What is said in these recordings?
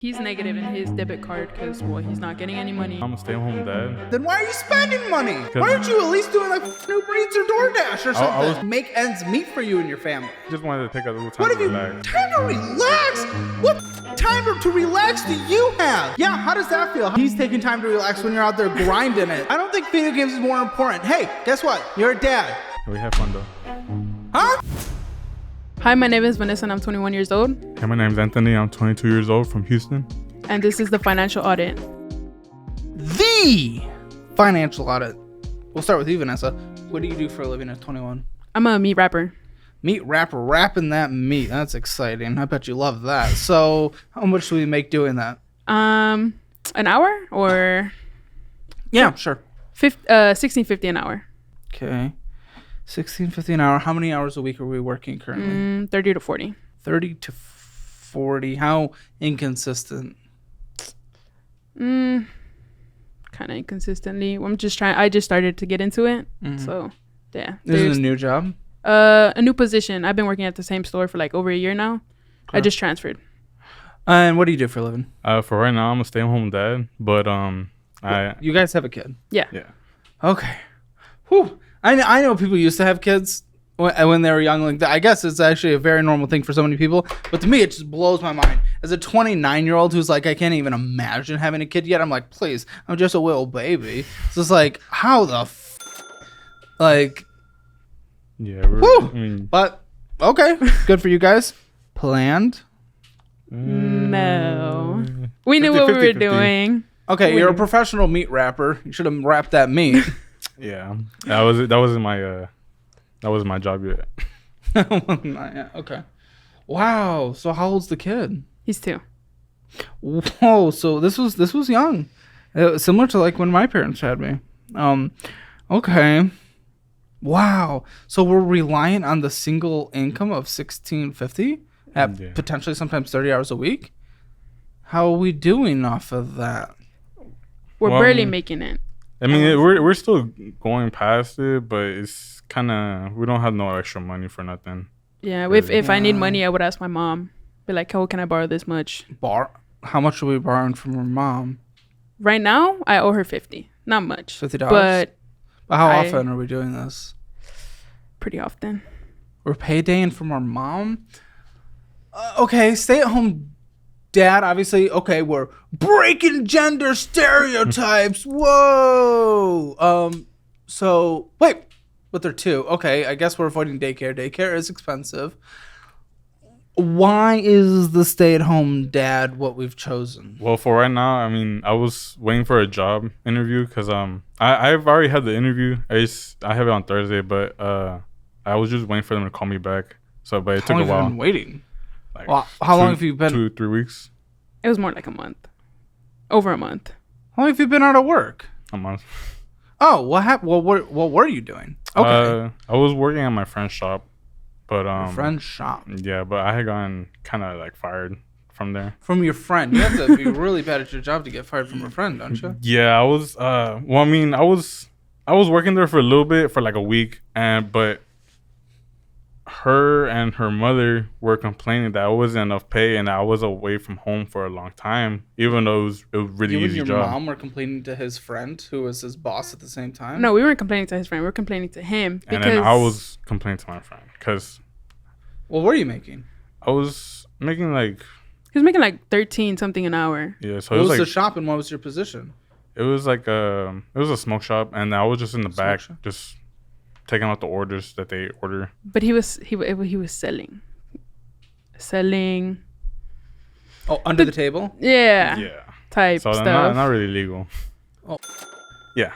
He's negative in his debit card because, well, he's not getting any money. I'm a stay-at-home dad. Then why are you spending money? Why aren't you at least doing like Uber Eats or DoorDash or something? Make ends meet for you and your family. Just wanted to take a little time to relax. Time to relax? What time to relax do you have? Yeah, how does that feel? He's taking time to relax when you're out there grinding it. I don't think video games is more important. Hey, guess what? You're a dad. We have fun though. Huh? Hi, my name is Vanessa and I'm 21 years old. Hey, my name's Anthony. I'm 22 years old from Houston. And this is the Financial Audit. The Financial Audit. We'll start with you, Vanessa. What do you do for a living at 21? I'm a meat wrapper. Meat wrapper, wrapping that meat. That's exciting. I bet you love that. So how much do we make doing that? An hour or? Yeah, sure. $16.50 an hour. Okay. $16.50 an hour. How many hours a week are we working currently? 30 to 40. 30 to 40. How inconsistent? Kind of inconsistently. I just started to get into it. So, yeah. This is a new job? A new position. I've been working at the same store for like over a year now. Okay. I just transferred. And what do you do for a living? For right now, I'm a stay-at-home dad, but you guys have a kid? Yeah. Okay. Whew. I know people used to have kids when they were young like that. I guess it's actually a very normal thing for so many people. But to me, it just blows my mind. As a 29-year-old who's like, I can't even imagine having a kid yet. I'm like, please, I'm just a little baby. It's just like, how the like... Yeah. But, okay. Good for you guys. Planned? No. We knew what we were doing. Okay, you're a professional meat wrapper. You should have wrapped that meat. Yeah, that wasn't my job yet. Okay. Wow. So how old's the kid? He's 2. Whoa. So this was young, similar to like when my parents had me. Okay. Wow. So we're reliant on the single income of $16.50 at potentially sometimes 30 hours a week. How are we doing off of that? We're barely making it. I mean, we're still going past it, but it's kind of, we don't have no extra money for nothing. Yeah, really. If I need money, I would ask my mom. Be like, how can I borrow this much? How much are we borrowing from her mom? Right now, I owe her $50. Not much. $50? But how often are we doing this? Pretty often. We're paydaying from our mom? Okay, stay-at-home dad, obviously. Okay, we're breaking gender stereotypes. Whoa. So wait, but they're 2. Okay, I guess we're avoiding daycare. Daycare is expensive. Why is the stay-at-home dad what we've chosen? Well, for right now, I mean, I was waiting for a job interview because I've already had the interview. I have it on Thursday, but I was just waiting for them to call me back. So, but it took a while. How long have you been waiting? Like how long have you been? 2-3 weeks. It was more like a month. Over a month. How long have you been out of work? A month. Oh, what happened? What were you doing? Okay. I was working at my friend's shop, but your friend's shop. Yeah, but I had gotten kind of like fired from there. From your friend? You have to be really bad at your job to get fired from a friend, don't you? Yeah, I was. Well, I mean, I was working there for a little bit, for like a week, but her and her mother were complaining that it wasn't enough pay and I was away from home for a long time, even though it was a really easy job. You and your mom were complaining to his friend, who was his boss at the same time? No, we weren't complaining to his friend. We were complaining to him. And then I was complaining to my friend because... What were you making? I was making like... He was making like 13 something an hour. Yeah, so what it was was like, the shop and what was your position? It was like it was a smoke shop, and I was just in the back, just taking out the orders that they order. But he was selling. Oh, under the table? Yeah. Yeah. Type so stuff. Not really legal. Oh. Yeah.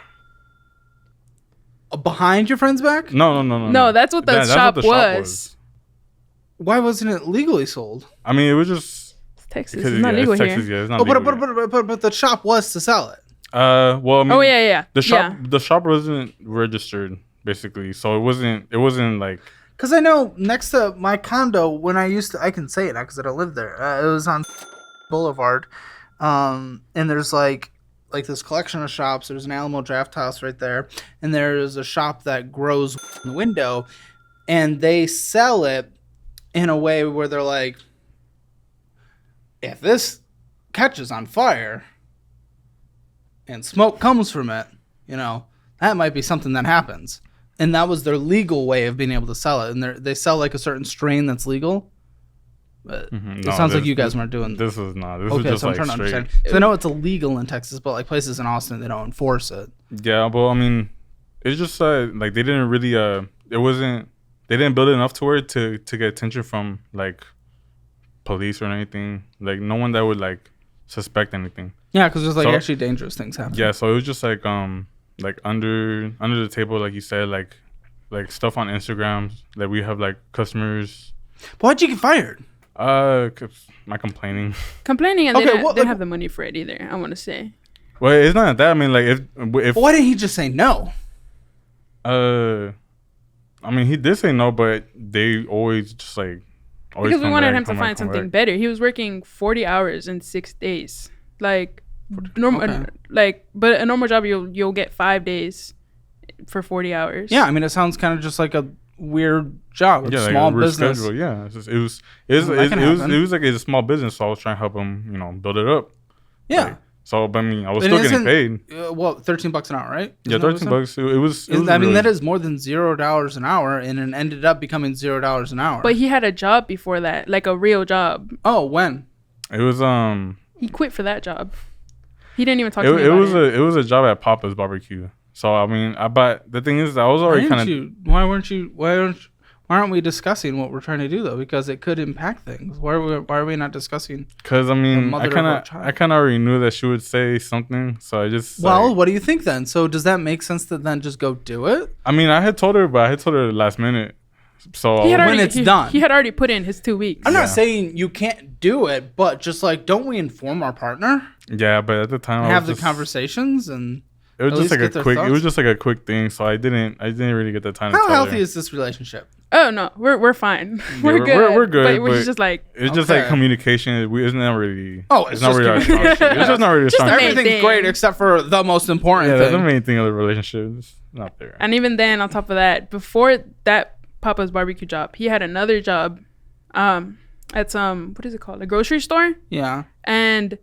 Behind your friend's back? No. No, that's what the shop was. Why wasn't it legally sold? I mean, it was just... It's Texas. It's not legal here. Yeah, it's not legal but the shop was to sell it. Well, I mean... Oh, yeah. The shop wasn't registered, basically. So it wasn't like... Because I know next to my condo, when I can say it now because I don't live there. It was on Boulevard. And there's like this collection of shops. There's an Alamo Draft House right there. And there's a shop that grows in the window. And they sell it in a way where they're like, if this catches on fire and smoke comes from it, you know, that might be something that happens. And that was their legal way of being able to sell it. And they sell like a certain strain that's legal. But it sounds like you guys weren't doing this. Is not. This okay, is just so I'm like trying to straight. understand. So I know it's illegal in Texas, but like places in Austin, they don't enforce it. Yeah, well, I mean, it's just like they didn't really they didn't build it enough to where to get attention from like police or anything. Like no one that would like suspect anything. Yeah, because there's like actually dangerous things happening. Yeah, so it was just like under the table, like you said, like stuff on Instagram that we have like customers. But why'd you get fired? 'Cause my complaining. Complaining, and they didn't have the money for it either. I want to say. Well, it's not that. I mean, like if why didn't he just say no? I mean, he did say no, but they always just like because we wanted him to find something better. He was working 40 hours in 6 days, like normal, but a normal job you'll get 5 days for 40 hours. Yeah, I mean, it sounds kind of just like a weird job, yeah, small like business. Schedule. Yeah, it was like a small business, so I was trying to help him, you know, build it up. Yeah. Like, so, but I mean, I was still getting paid. Well, $13 an hour, right? Yeah, $13. It was. I mean, that is more than $0 an hour, and it ended up becoming $0 an hour. But he had a job before that, like a real job. Oh, when? It was He quit for that job. He didn't even talk to me about it. It was a job at Papa's Barbecue. So I mean, but the thing is, I was already kind of. Why aren't we discussing what we're trying to do though? Because it could impact things. Why are we not discussing? Because I mean, I kind of already knew that she would say something, so I just. Well, what do you think then? So does that make sense to then just go do it? I mean, I had told her, but I had told her last minute. So when it's done, he had already put in his 2 weeks. I'm not saying you can't do it, but just like, don't we inform our partner? Yeah, but at the time, have the conversations and. It was just like a quick. Thoughts? It was just like a quick thing, so I didn't really get the time. How healthy is this relationship? Oh no, we're fine. Yeah, we're good. We're good. But we're just like it's just like communication. It's not really. Oh, it's not really our strong suit. It's just not really. Just everything's great except for the most important thing. Yeah, the main thing of the relationship is not there. And even then, on top of that, before that Papa's Barbecue job, he had another job, at some what is it called, a grocery store. Yeah. And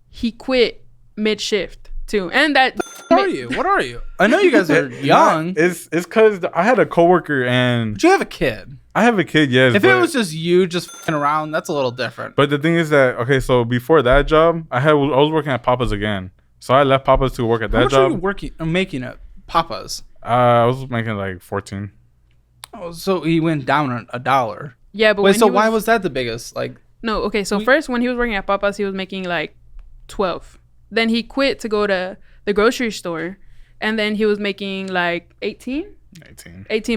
he quit mid shift too, and that. What are you? I know you guys are young. It's because I had a coworker and. But you have a kid. I have a kid, yes. If it was just you just f***ing around, that's a little different. But the thing is that so before that job, I was working at Papa's again. So I left Papa's to work at that job. How much are you making at Papa's? I was making like 14. Oh, so he went down $1. Yeah, but wait. So why was that the biggest? Like no, okay. So first, when he was working at Papa's, he was making like 12. Then he quit to go to the grocery store, and then he was making like 18,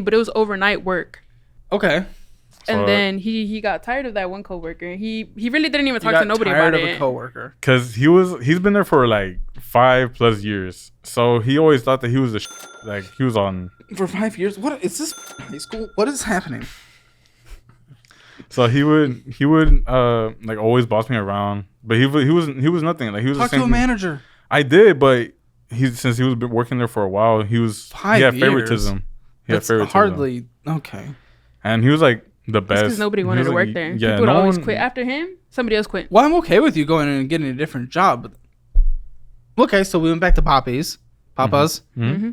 but it was overnight work. Okay. And then he got tired of that one coworker. He really didn't even talk to nobody about it. Tired of a coworker. Because he's been there for like 5+ years, so he always thought that he was like he was on for 5 years. What is this high school? What is happening? So he would like always boss me around, but he was nothing. Like he was talk to a manager. I did, but since he was working there for a while, he had favoritism. That's hardly okay. And he was like the best. Because nobody wanted to work there. Yeah, people would always quit after him. Somebody else quit. Well, I'm okay with you going in and getting a different job. But okay, so we went back to Papa's. Mm-hmm.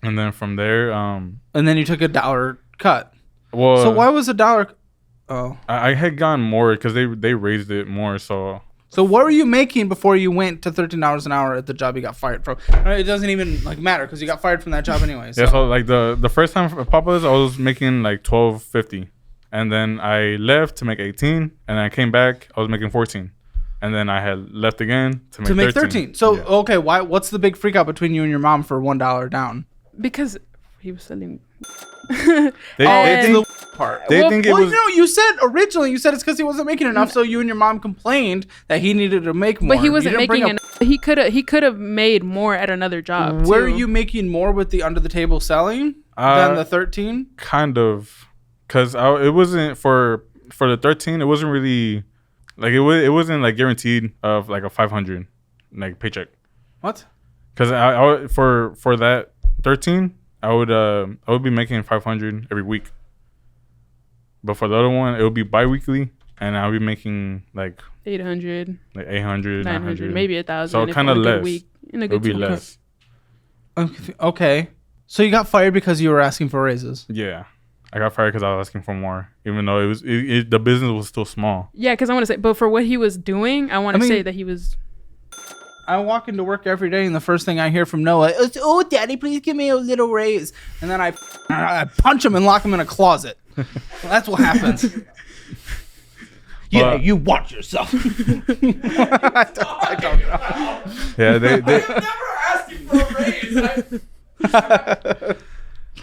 And then from there, and then you took $1 cut. Well, so why was $1? Oh, I had gotten more because they raised it more. So what were you making before you went to $13 an hour at the job you got fired from? It doesn't even like matter because you got fired from that job anyway. So. Yeah, so like the first time at Papa's, I was making like $12.50, and then I left to make 18, and I came back, I was making 14, and then I had left again to make 13. So okay, why? What's the big freak out between you and your mom for $1 down? Because he was selling. It's the part. You said originally it's because he wasn't making enough, so you and your mom complained that he needed to make more. But he wasn't making enough. He could have made more at another job. Were you making more with the under the table selling than the 13? Kind of, because it wasn't for the 13. It wasn't really like it wasn't like guaranteed of like a 500 like paycheck. What? Because I for that 13. I would be making 500 every week, but for the other one, it would be bi-weekly, and I'll be making like 800, like 800, 900, maybe 1,000. So kind of less. It'll be less. Okay. So you got fired because you were asking for raises? Yeah. I got fired because I was asking for more, even though the business was still small. Yeah, because I want to say, but for what he was doing, I want to say that he was. I walk into work every day, and the first thing I hear from Noah is, "Oh, Daddy, please give me a little raise." And then I punch him and lock him in a closet. Well, that's what happens. Yeah, you watch yourself. I don't know. Yeah, they I never asked you for a raise.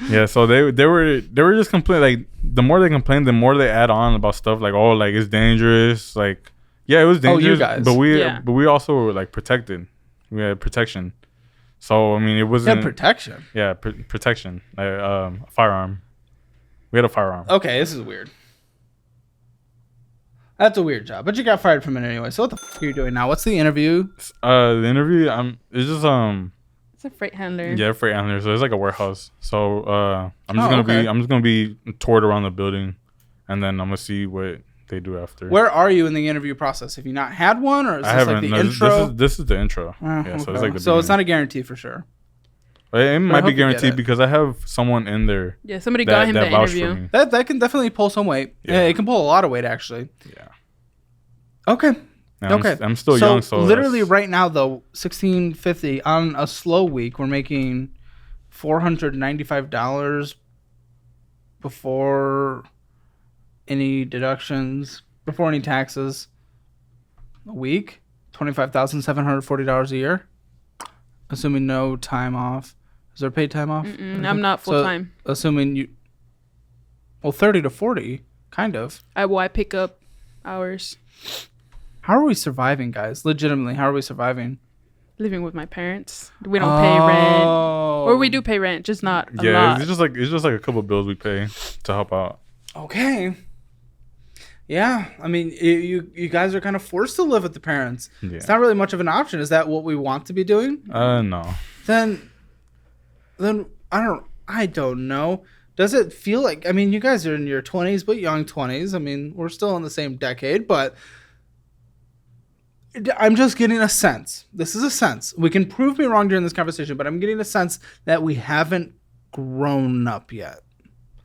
Yeah, so they were just complaining. Like, the more they complain, the more they add on about stuff like, oh, like, it's dangerous. Like, yeah, it was dangerous. Oh, you guys. But we also were like protected. We had protection. So I mean, it wasn't. You had protection. Yeah, protection. Like, a firearm. We had a firearm. Okay, this is weird. That's a weird job, but you got fired from it anyway. So what the f are you doing now? What's the interview? The interview, it's just It's a freight handler. Yeah, freight handler. So it's like a warehouse. So I'm just gonna be toured around the building, and then I'm gonna see what they do after. Where are you in the interview process? Have you not had one, or is this like the intro? This is the intro. Yeah, okay. so it's like the so it's not a guarantee for sure. It might be guaranteed because I have someone in there. Yeah, somebody got him the interview. That can definitely pull some weight. Yeah, it can pull a lot of weight actually. Yeah. Okay. Yeah, okay. I'm still young, so literally right now though, $1,650 on a slow week, we're making $495 before any deductions, before any taxes. A week, $25,740 a year, assuming no time off. Is there paid time off? I'm not full time. Assuming 30 to 40, kind of. I pick up hours. How are we surviving, guys? Legitimately, how are we surviving? Living with my parents. We don't pay rent, or we do pay rent, just not a lot. It's just like a couple of bills we pay to help out. Okay. Yeah, I mean, you guys are kind of forced to live with the parents. Yeah. It's not really much of an option. Is that what we want to be doing? No. Then I don't know. Does it feel like? I mean, you guys are in your 20s, but young 20s. I mean, we're still in the same decade, but. I'm just getting a sense. This is a sense. We can prove me wrong during this conversation, but I'm getting a sense that we haven't grown up yet.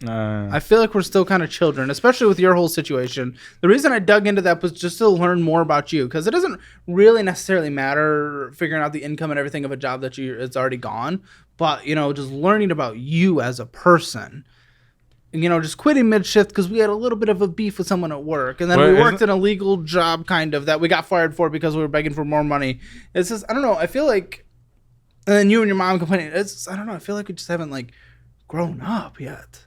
I feel like we're still kind of children, especially with your whole situation. The reason I dug into that was just to learn more about you, because it doesn't really necessarily matter figuring out the income and everything of a job that it's already gone. But, just learning about you as a person. Just quitting mid-shift because we had a little bit of a beef with someone at work. And then we worked an illegal job kind of that we got fired for because we were begging for more money. It's just, I don't know. I feel like, and then you and your mom complaining. It's just, I don't know. I feel like we just haven't grown up yet.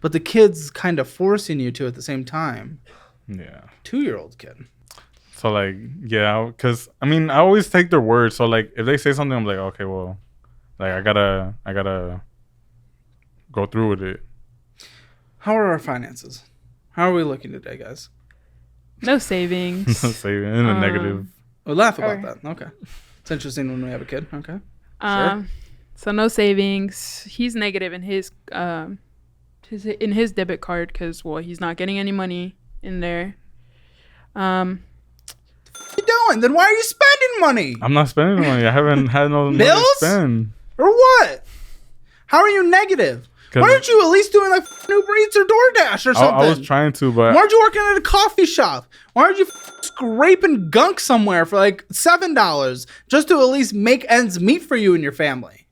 But the kid's kind of forcing you to at the same time. Yeah. 2-year-old kid. So yeah, because I mean, I always take their word. So if they say something, I'm like, okay, well, I gotta go through with it. How are our finances? How are we looking today, guys? No savings. No savings. In a negative. We'll laugh about that. Okay. It's interesting when we have a kid. Okay. Sure. So no savings. He's negative in his debit card because he's not getting any money in there. What are you doing? Then why are you spending money? I'm not spending money. I haven't had no money to spend. Or what? How are you negative? Why aren't you at least doing Uber Eats or DoorDash or something? I was trying to, but... Why aren't you working at a coffee shop? Why aren't you scraping gunk somewhere for $7 just to at least make ends meet for you and your family?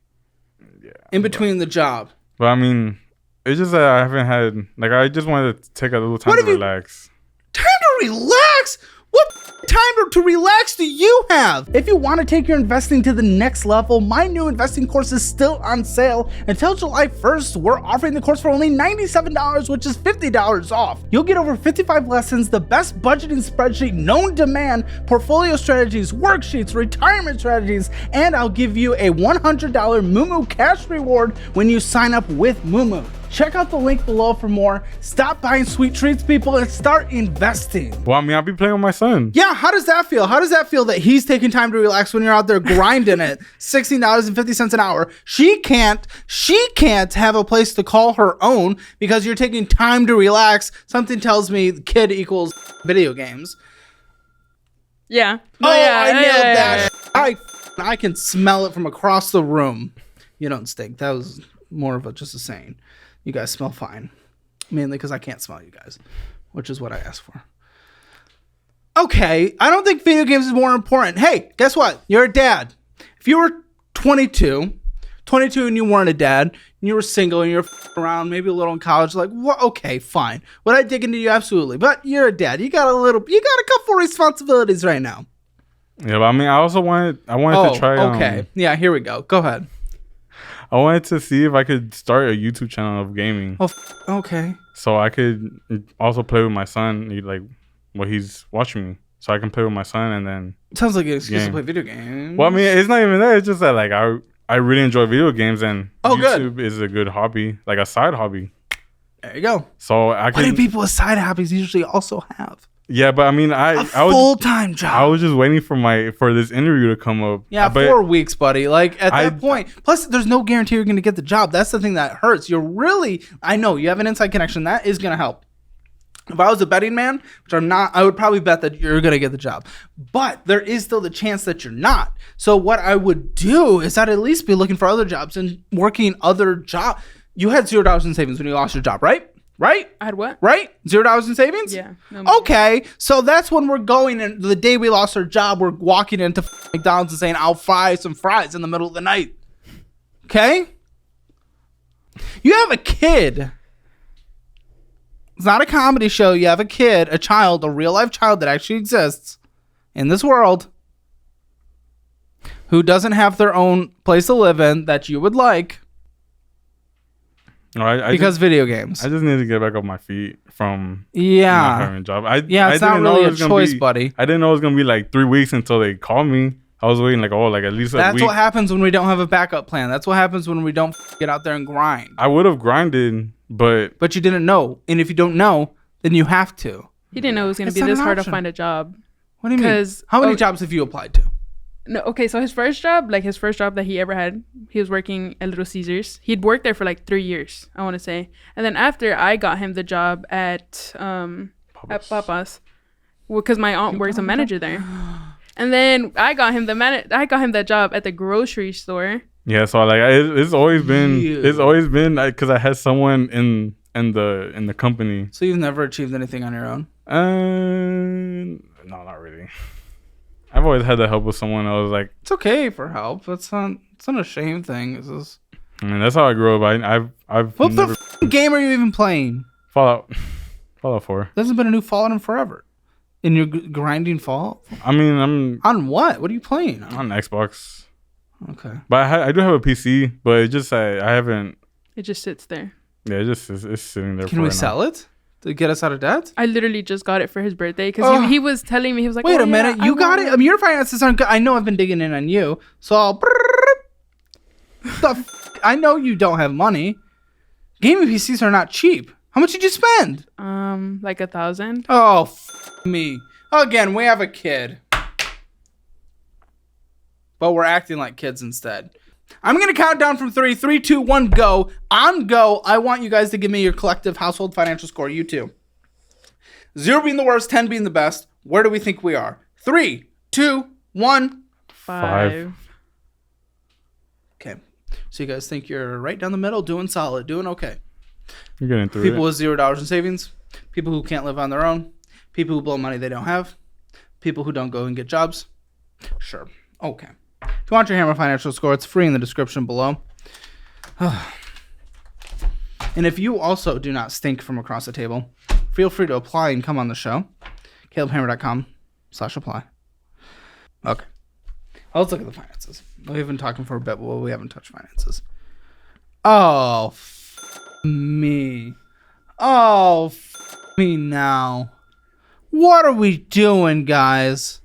Yeah. In between the job. But I mean, it's just that I haven't had... I just wanted to take a little time to relax. Time to relax? What time to relax do you have? If you want to take your investing to the next level, my new investing course is still on sale. Until July 1st, we're offering the course for only $97, which is $50 off. You'll get over 55 lessons, the best budgeting spreadsheet known to man, portfolio strategies, worksheets, retirement strategies, and I'll give you a $100 Moomoo cash reward when you sign up with Moomoo. Check out the link below for more. Stop buying sweet treats, people, and start investing. Well, I mean, I'll be playing with my son. Yeah, how does that feel? How does that feel that he's taking time to relax when you're out there grinding it? $16.50 an hour. She can't have a place to call her own because you're taking time to relax. Something tells me the kid equals video games. Yeah. No, I nailed that. I can smell it from across the room. You don't stink. That was more of just a saying. You guys smell fine. Mainly because I can't smell you guys, which is what I asked for. Okay, I don't think video games is more important. Hey, guess what? You're a dad. If you were 22 and you weren't a dad, and you were single and you're around, maybe a little in college, like, what? Okay, fine. Would I dig into you? Absolutely. But you're a dad. You got a couple responsibilities right now. Yeah, but I mean, I also wanted to try. Okay. Yeah, here we go. Go ahead. I wanted to see if I could start a YouTube channel of gaming. Oh, okay. So I could also play with my son, he's watching me. So I can play with my son and then... Sounds like an excuse to play video games. Well, I mean, it's not even that. It's just that, like, I really enjoy video games and YouTube is a good hobby, like a side hobby. There you go. So What do people with side hobbies usually also have? Yeah, but I mean, I was full-time job. I was just waiting for this interview to come up. Yeah, 4 weeks, buddy. Like at that point. Plus, there's no guarantee you're going to get the job. That's the thing that hurts. I know you have an inside connection. That is going to help. If I was a betting man, which I'm not, I would probably bet that you're going to get the job. But there is still the chance that you're not. So what I would do is I'd at least be looking for other jobs and working other jobs. You had $0 in savings when you lost your job, right? Right? I had what? Right? $0 in savings? Yeah. Okay, so that's when we're going, and the day we lost our job, we're walking into McDonald's and saying, I'll fry some fries in the middle of the night. Okay? You have a kid. It's not a comedy show. You have a kid, a child, a real-life child that actually exists in this world who doesn't have their own place to live in that you would like. Because video games. I just need to get back on my feet from not having a job. It's not really a choice, buddy. I didn't know it was going to be like 3 weeks until they called me. I was waiting at least a week. That's what happens when we don't have a backup plan. That's what happens when we don't get out there and grind. I would have grinded, but you didn't know. And if you don't know, then you have to. He didn't know it was going to be this hard to find a job. What do you mean? How many jobs have you applied to? No, okay, so his first job that he ever had, he was working at Little Caesars. He'd worked there for like 3 years, I want to say. And then after I got him the job at Papa's, because my aunt works a manager there. And then I got him that job at the grocery store. Yeah, so like it's always been because I had someone in the company. So you've never achieved anything on your own? No, not really. I've always had to help with someone. I was like, it's okay for help. It's not a shame thing. I mean, that's how I grew up. What the game are you even playing? Fallout 4. There hasn't been a new Fallout in forever. And you're grinding Fallout? I mean, I'm on what? What are you playing on Xbox? Okay, but I do have a PC, but it just I haven't. It just sits there. Yeah, it's sitting there. Can we sell it to get us out of debt? I literally just got it for his birthday because he was telling me, he was like, wait a minute, you got it? I mean, your finances aren't good. I know I've been digging in on you, so I'll I know you don't have money. Gaming PCs are not cheap. How much did you spend? Like $1,000. Oh, me. Again, we have a kid. But we're acting like kids instead. I'm going to count down from 3. 3, 2, 1, go. On go, I want you guys to give me your collective household financial score. You too. 0 being the worst, 10 being the best. Where do we think we are? 3, 2, 1. 5. Okay. So you guys think you're right down the middle, doing solid, doing okay. You're getting through people with $0 in savings, people who can't live on their own, people who blow money they don't have, people who don't go and get jobs. Sure. Okay. If you want your Hammer Financial Score, it's free in the description below. And if you also do not stink from across the table, feel free to apply and come on the show. CalebHammer.com/apply. Okay. Let's look at the finances. We've been talking for a bit, but we haven't touched finances. Oh, me. Oh, me now. What are we doing, guys?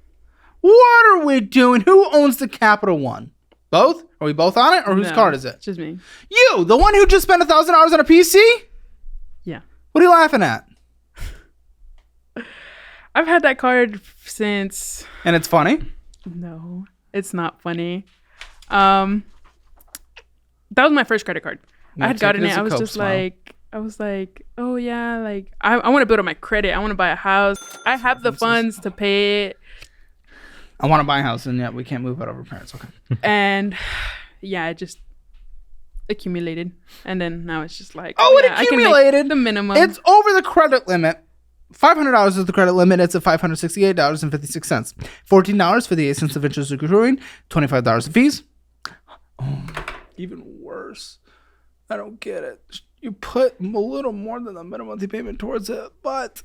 What are we doing? Who owns the Capital One? Both? Are we both on it, or whose No, card is it? Just me. You, the one who just spent $1,000 on a PC? Yeah. What are you laughing at? I've had that card since. And it's funny. No, it's not funny. That was my first credit card. Yeah, I had gotten it. I was just like, oh yeah, like I want to build up my credit. I want to buy a house. I have the funds to pay it. I want to buy a house, and yet we can't move out of our parents. Okay. And yeah, it just accumulated, and then now it's just like, it yeah, I can make accumulated. the minimum. It's over the credit limit. $500 is the credit limit. It's at $568.56. $14.58 of interest accruing. $25 in fees. Oh, even worse. I don't get it. You put a little more than the minimum monthly payment towards it, but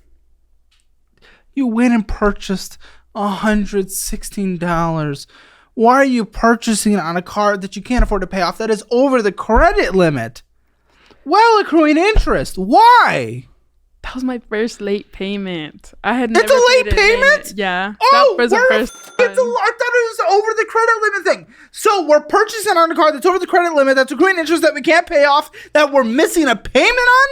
you went and purchased $116. Why are you purchasing on a card that you can't afford to pay off that is over the credit limit while accruing interest? Why? That was my first late payment. I had never It's a late paid it payment? Yeah. Oh, that was the first I time. thought it was over the credit limit thing. So we're purchasing on a card that's over the credit limit, that's accruing interest that we can't pay off, that we're missing a payment on?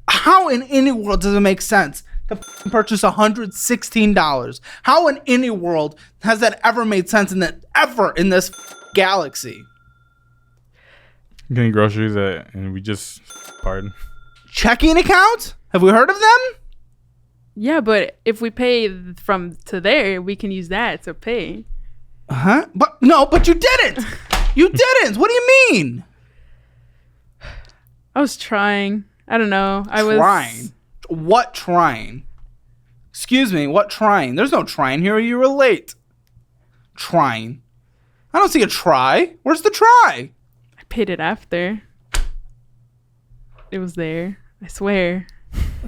How in any world does it make sense to purchase $116? How in any world has that ever made sense in this galaxy? Getting groceries and we just pardon. Checking account? Have we heard of them? Yeah, but if we pay from to there, we can use that to pay. Huh? But you didn't. You didn't. What do you mean? I was trying. I don't know. I was trying. What trying? Excuse me, what trying? There's no trying here. You were late. Trying. I don't see a try. Where's the try? I paid it after. It was there. I swear.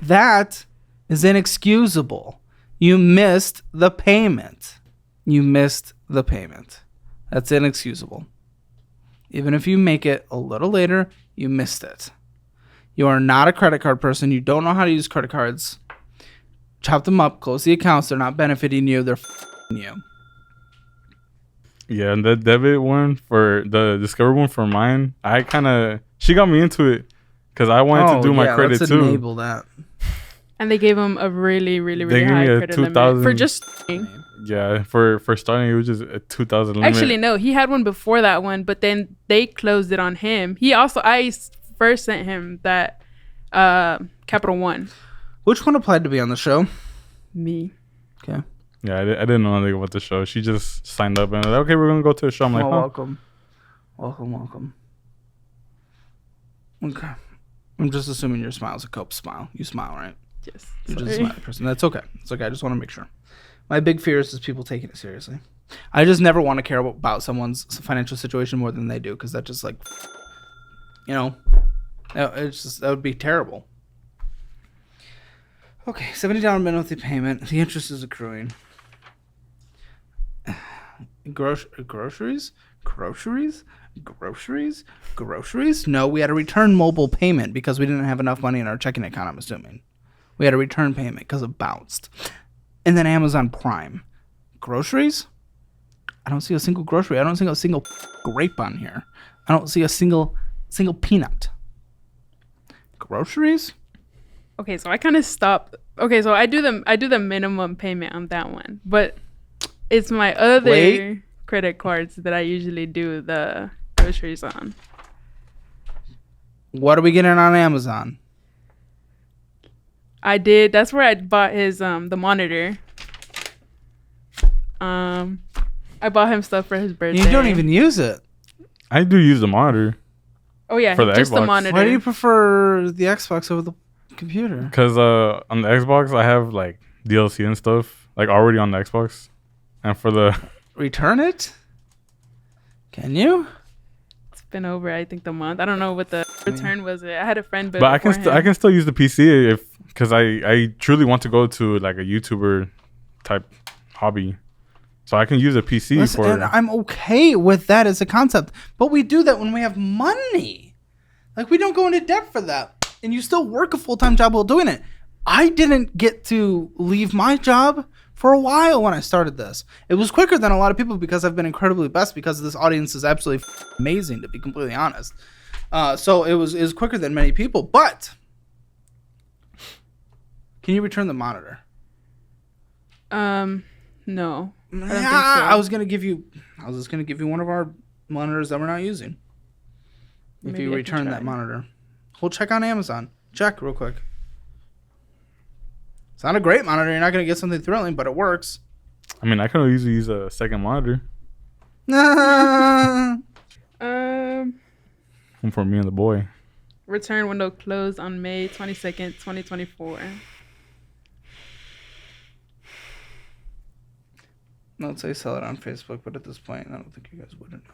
That is inexcusable. You missed the payment. That's inexcusable. Even if you make it a little later, you missed it. You are not a credit card person. You don't know how to use credit cards. Chop them up. Close the accounts. They're not benefiting you. They're you. Yeah, and the debit one for the Discover one for mine, she got me into it because I wanted to do my credit let's too. Enable that. And they gave him a really, really, really They gave high me a credit limit 2,000 for just. Yeah, for starting it was just a 2,000 limit. Actually, no, he had one before that one, but then they closed it on him. I first sent him that Capital One. Which one applied to be on the show? Me. Okay. Yeah, I didn't know anything about the show. She just signed up and was like, okay, we're gonna go to the show. I'm like, welcome. Okay. I'm just assuming your smile's a Cope smile. You smile, right? Yes. You're just a smiley person. That's okay. It's okay. I just want to make sure. My big fear is people taking it seriously. I just never want to care about someone's financial situation more than they do, because that just that would be terrible. Okay, $70 monthly payment. The interest is accruing. Groceries? No, we had a return mobile payment because we didn't have enough money in our checking account, I'm assuming. We had a return payment because it bounced. And then Amazon Prime. Groceries? I don't see a single grocery. I don't see a single grape on here. I don't see a single peanut. Groceries? Okay, so I kind of stopped. Okay, so I do the minimum payment on that one, but it's my other credit cards that I usually do the groceries on. What are we getting on Amazon? I did. That's where I bought his the monitor. I bought him stuff for his birthday. You don't even use it. I do use the monitor. Oh yeah, for the just Xbox. the monitor. Why do you prefer the Xbox over the computer? Because on the Xbox, I have like DLC and stuff like already on the Xbox, and for the Return it? Can you? It's been over, I think, the month. I don't know what the return was. I had a friend, but I can still use the PC because I truly want to go to like a YouTuber type hobby. So I can use a PC And I'm okay with that as a concept. But we do that when we have money. Like, we don't go into debt for that. And you still work a full-time job while doing it. I didn't get to leave my job for a while when I started this. It was quicker than a lot of people because I've been incredibly blessed because this audience is absolutely amazing, to be completely honest. So it was quicker than many people. But can you return the monitor? No. I don't think so. I was just gonna give you one of our monitors that we're not using. If Maybe you I return can that try. monitor. We'll check on Amazon. Check real quick. It's not a great monitor. You're not gonna get something thrilling, but it works. I mean, I could easily use a second monitor for me and the boy. Return window closed on May 22nd, 2024. No, let's say sell it on Facebook, but at this point, I don't think you guys would anyway.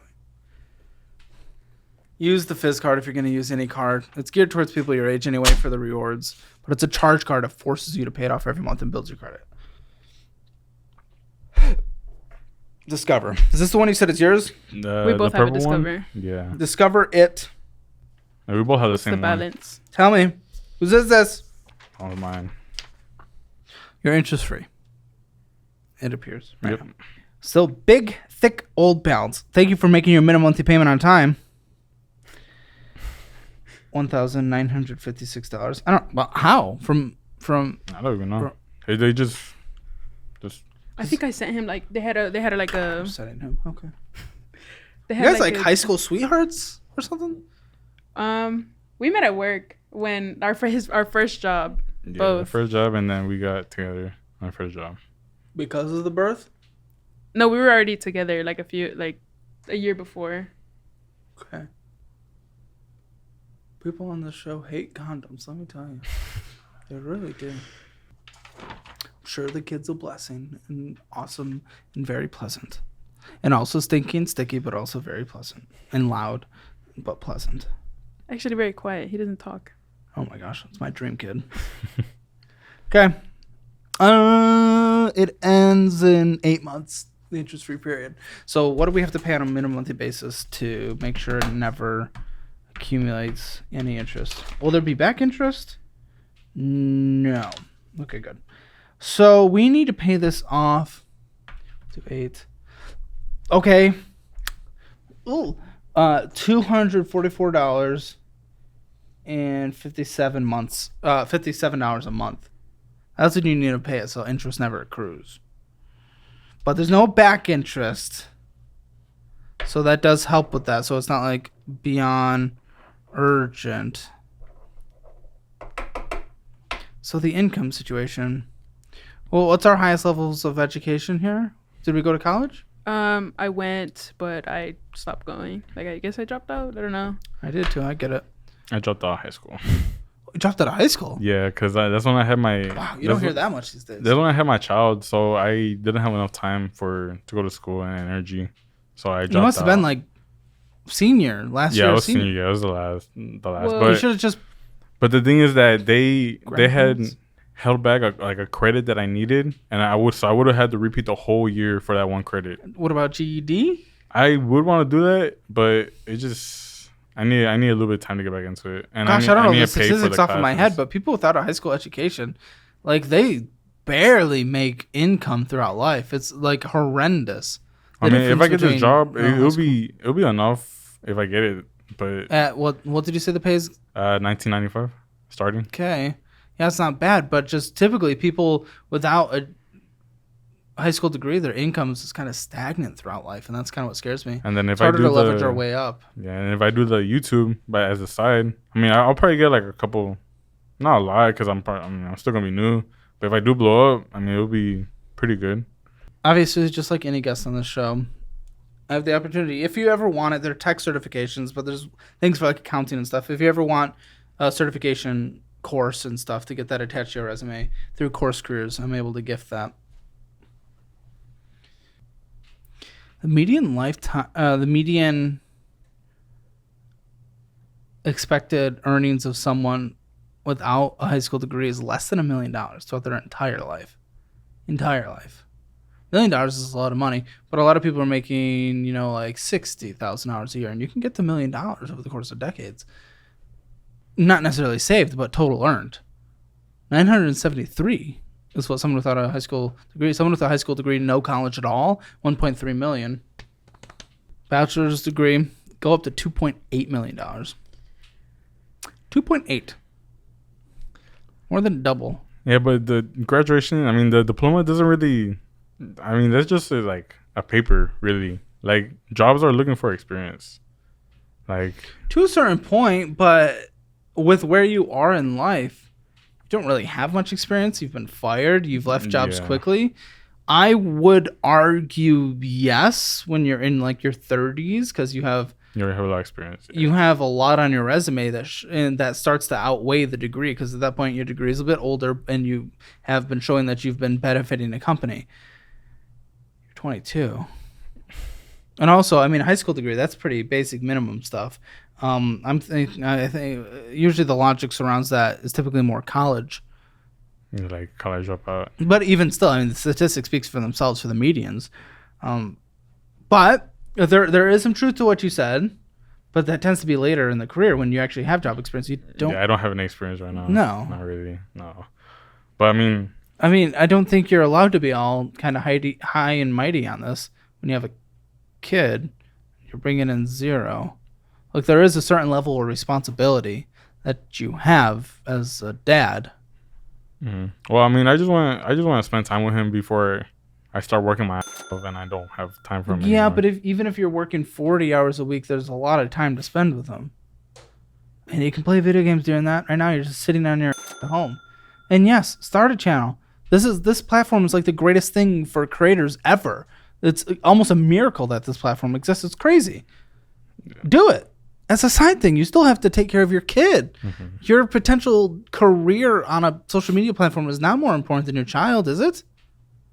Use the Fizz card if you're going to use any card. It's geared towards people your age anyway for the rewards, but it's a charge card that forces you to pay it off every month and builds your credit. Discover. Is this the one you said is yours? We both have a Discover. One? Yeah. Discover it. And we both have the What's same the balance? Tell me. Whose is this? one. Oh, mine. You're interest free. It appears. Right Yep. now. So big, thick, old balance. Thank you for making your minimum monthly payment on time. $1,956. I don't. Well, how? From. I don't even know. They just. I think I sent him like they had like a. I'm setting him. Okay. They You had guys like a- high school sweethearts or something? We met at work when our first job. Yeah, the Both. first job, and then we got together. My first job. Because of the birth? No, we were already together like a year before. Okay. People on this show hate condoms, let me tell you. They really do. I'm sure the kid's a blessing and awesome and very pleasant. And also stinky and sticky, but also very pleasant. And loud, but pleasant. Actually, very quiet. He doesn't talk. Oh my gosh, that's my dream kid. Okay. It ends in 8 months, the interest-free period. So what do we have to pay on a minimum monthly basis to make sure it never accumulates any interest? Will there be back interest? No. Okay, good. So we need to pay this off to 8. Okay. Ooh. $244 and 57 months. $57 a month. That's what you need to pay it, so interest never accrues. But there's no back interest. So that does help with that. So it's not like beyond urgent. So the income situation. Well, what's our highest levels of education here? Did we go to college? I went, but I stopped going. Like, I guess I dropped out. I don't know. I did too. I get it. I dropped out of high school. You dropped out of high school? Yeah, because that's when I had my. Wow, you don't hear that much these days. That's when I had my child, so I didn't have enough time to go to school and energy. So I dropped out. You must have been like senior last year. Yeah, I was senior. Yeah, it was the last. Well, You should have just. But the thing is that they had Grandparents? held back a credit that I needed, and I would have had to repeat the whole year for that one credit. What about GED? I would want to do that, but it just I need a little bit of time to get back into it. And Gosh, I don't know need the to pay for statistics off of my classes. head, but people without a high school education, like they barely make income throughout life. It's like horrendous. I mean, if I get this between- job, high it'll school. be enough if I get it. But At what did you say the pay is? $19.95 starting. Okay, yeah, it's not bad, but just typically people without a high school degree, their income is just kind of stagnant throughout life, and that's kind of what scares me. And then if It's harder I do to leverage the our way up. yeah, and if I do the YouTube but as a side, I mean, I'll probably get like a couple, not a lot, because I'm still gonna be new. But if I do blow up, I mean, it'll be pretty good. Obviously, just like any guest on this show, I have the opportunity. If you ever want it, there are tech certifications, but there's things for like accounting and stuff. If you ever want a certification course and stuff to get that attached to your resume through Course Careers, I'm able to gift that. The median expected earnings of someone without a high school degree is less than $1 million throughout their entire life. Entire life. $1 million is a lot of money, but a lot of people are making, like $60,000 a year, and you can get to $1 million over the course of decades. Not necessarily saved, but total earned. 973 That's what someone without a high school degree. Someone with a high school degree, no college at all, 1.3 million. Bachelor's degree, go up to $2.8 million. 2.8. More than double. Yeah, but the graduation, I mean, the diploma doesn't really, I mean, that's just like a paper, really. Like, jobs are looking for experience. Like, to a certain point, but with where you are in life, you don't really have much experience. You've been fired. You've left jobs quickly. I would argue yes when you're in like your 30s because you have a lot of experience. You have a lot on your resume and that starts to outweigh the degree because at that point your degree is a bit older and you have been showing that you've been benefiting the company. You're 22. And also, I mean, high school degree, that's pretty basic minimum stuff. I think usually the logic surrounds that is typically more college. Like college dropout. But even still, I mean, the statistics speaks for themselves for the medians. But there is some truth to what you said, but that tends to be later in the career when you actually have job experience. You don't. Yeah, I don't have any experience right now. No, not really. No, but I mean, I don't think you're allowed to be all kind of high and mighty on this when you have a kid. You're bringing in zero. Like there is a certain level of responsibility that you have as a dad. Mm-hmm. Well, I mean, I just want to spend time with him before I start working my ass off and I don't have time for him Yeah, anymore. but even if you're working 40 hours a week, there's a lot of time to spend with him. And you can play video games during that. Right now, you're just sitting on your home. And yes, start a channel. This platform is like the greatest thing for creators ever. It's almost a miracle that this platform exists. It's crazy. Yeah. Do it. As a side thing, you still have to take care of your kid. Mm-hmm. Your potential career on a social media platform is not more important than your child, is it?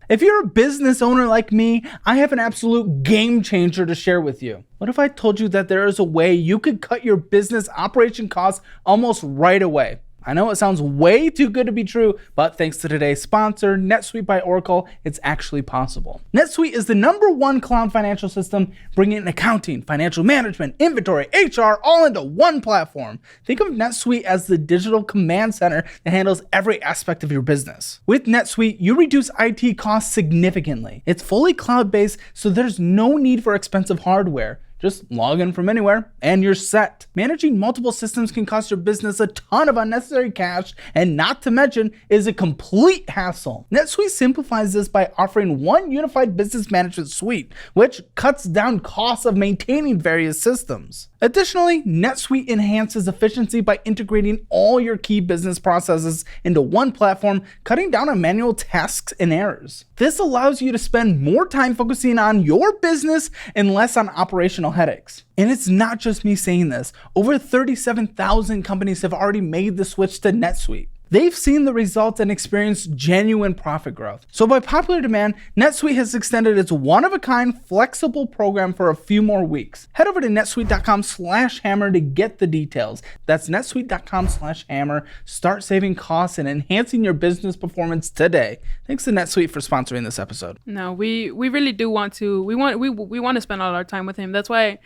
If you're a business owner like me, I have an absolute game changer to share with you. What if I told you that there is a way you could cut your business operation costs almost right away? I know it sounds way too good to be true, but thanks to today's sponsor, NetSuite by Oracle, it's actually possible. NetSuite is the #1 cloud financial system, bringing in accounting, financial management, inventory, HR, all into one platform. Think of NetSuite as the digital command center that handles every aspect of your business. With NetSuite, you reduce IT costs significantly. It's fully cloud-based, so there's no need for expensive hardware. Just log in from anywhere and you're set. Managing multiple systems can cost your business a ton of unnecessary cash and not to mention is a complete hassle. NetSuite simplifies this by offering one unified business management suite, which cuts down costs of maintaining various systems. Additionally, NetSuite enhances efficiency by integrating all your key business processes into one platform, cutting down on manual tasks and errors. This allows you to spend more time focusing on your business and less on operational headaches. And it's not just me saying this. Over 37,000 companies have already made the switch to NetSuite. They've seen the results and experienced genuine profit growth. So by popular demand, NetSuite has extended its one-of-a-kind flexible program for a few more weeks. Head over to netsuite.com/hammer to get the details. That's netsuite.com/hammer. Start saving costs and enhancing your business performance today. Thanks to NetSuite for sponsoring this episode. No, we really do want to. We want to spend all our time with him. That's why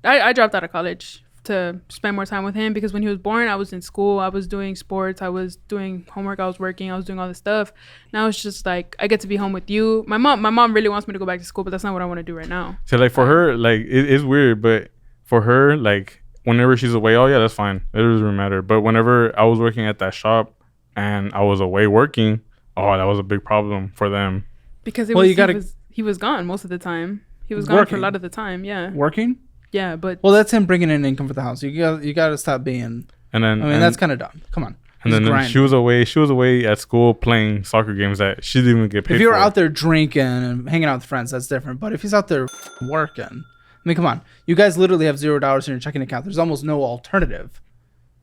I dropped out of college to spend more time with him, because when he was born, I was in school, I was doing sports, I was doing homework, I was working, I was doing all this stuff. Now it's just like I get to be home with you. My mom really wants me to go back to school, but that's not what I want to do right now. So like for her, like it's weird, but for her, like whenever she's away, oh yeah, that's fine. It doesn't really matter. But whenever I was working at that shop and I was away working, oh, that was a big problem for them. Because he was gone most of the time. He was gone for a lot of the time. Yeah. Working? Yeah, but that's him bringing in income for the house. You got to stop being. And then that's kind of dumb. Come on. And then she was away at school playing soccer games that she didn't even get paid for. If you're out there drinking and hanging out with friends, that's different. But if he's out there working, I mean, come on. You guys literally have $0 in your checking account. There's almost no alternative.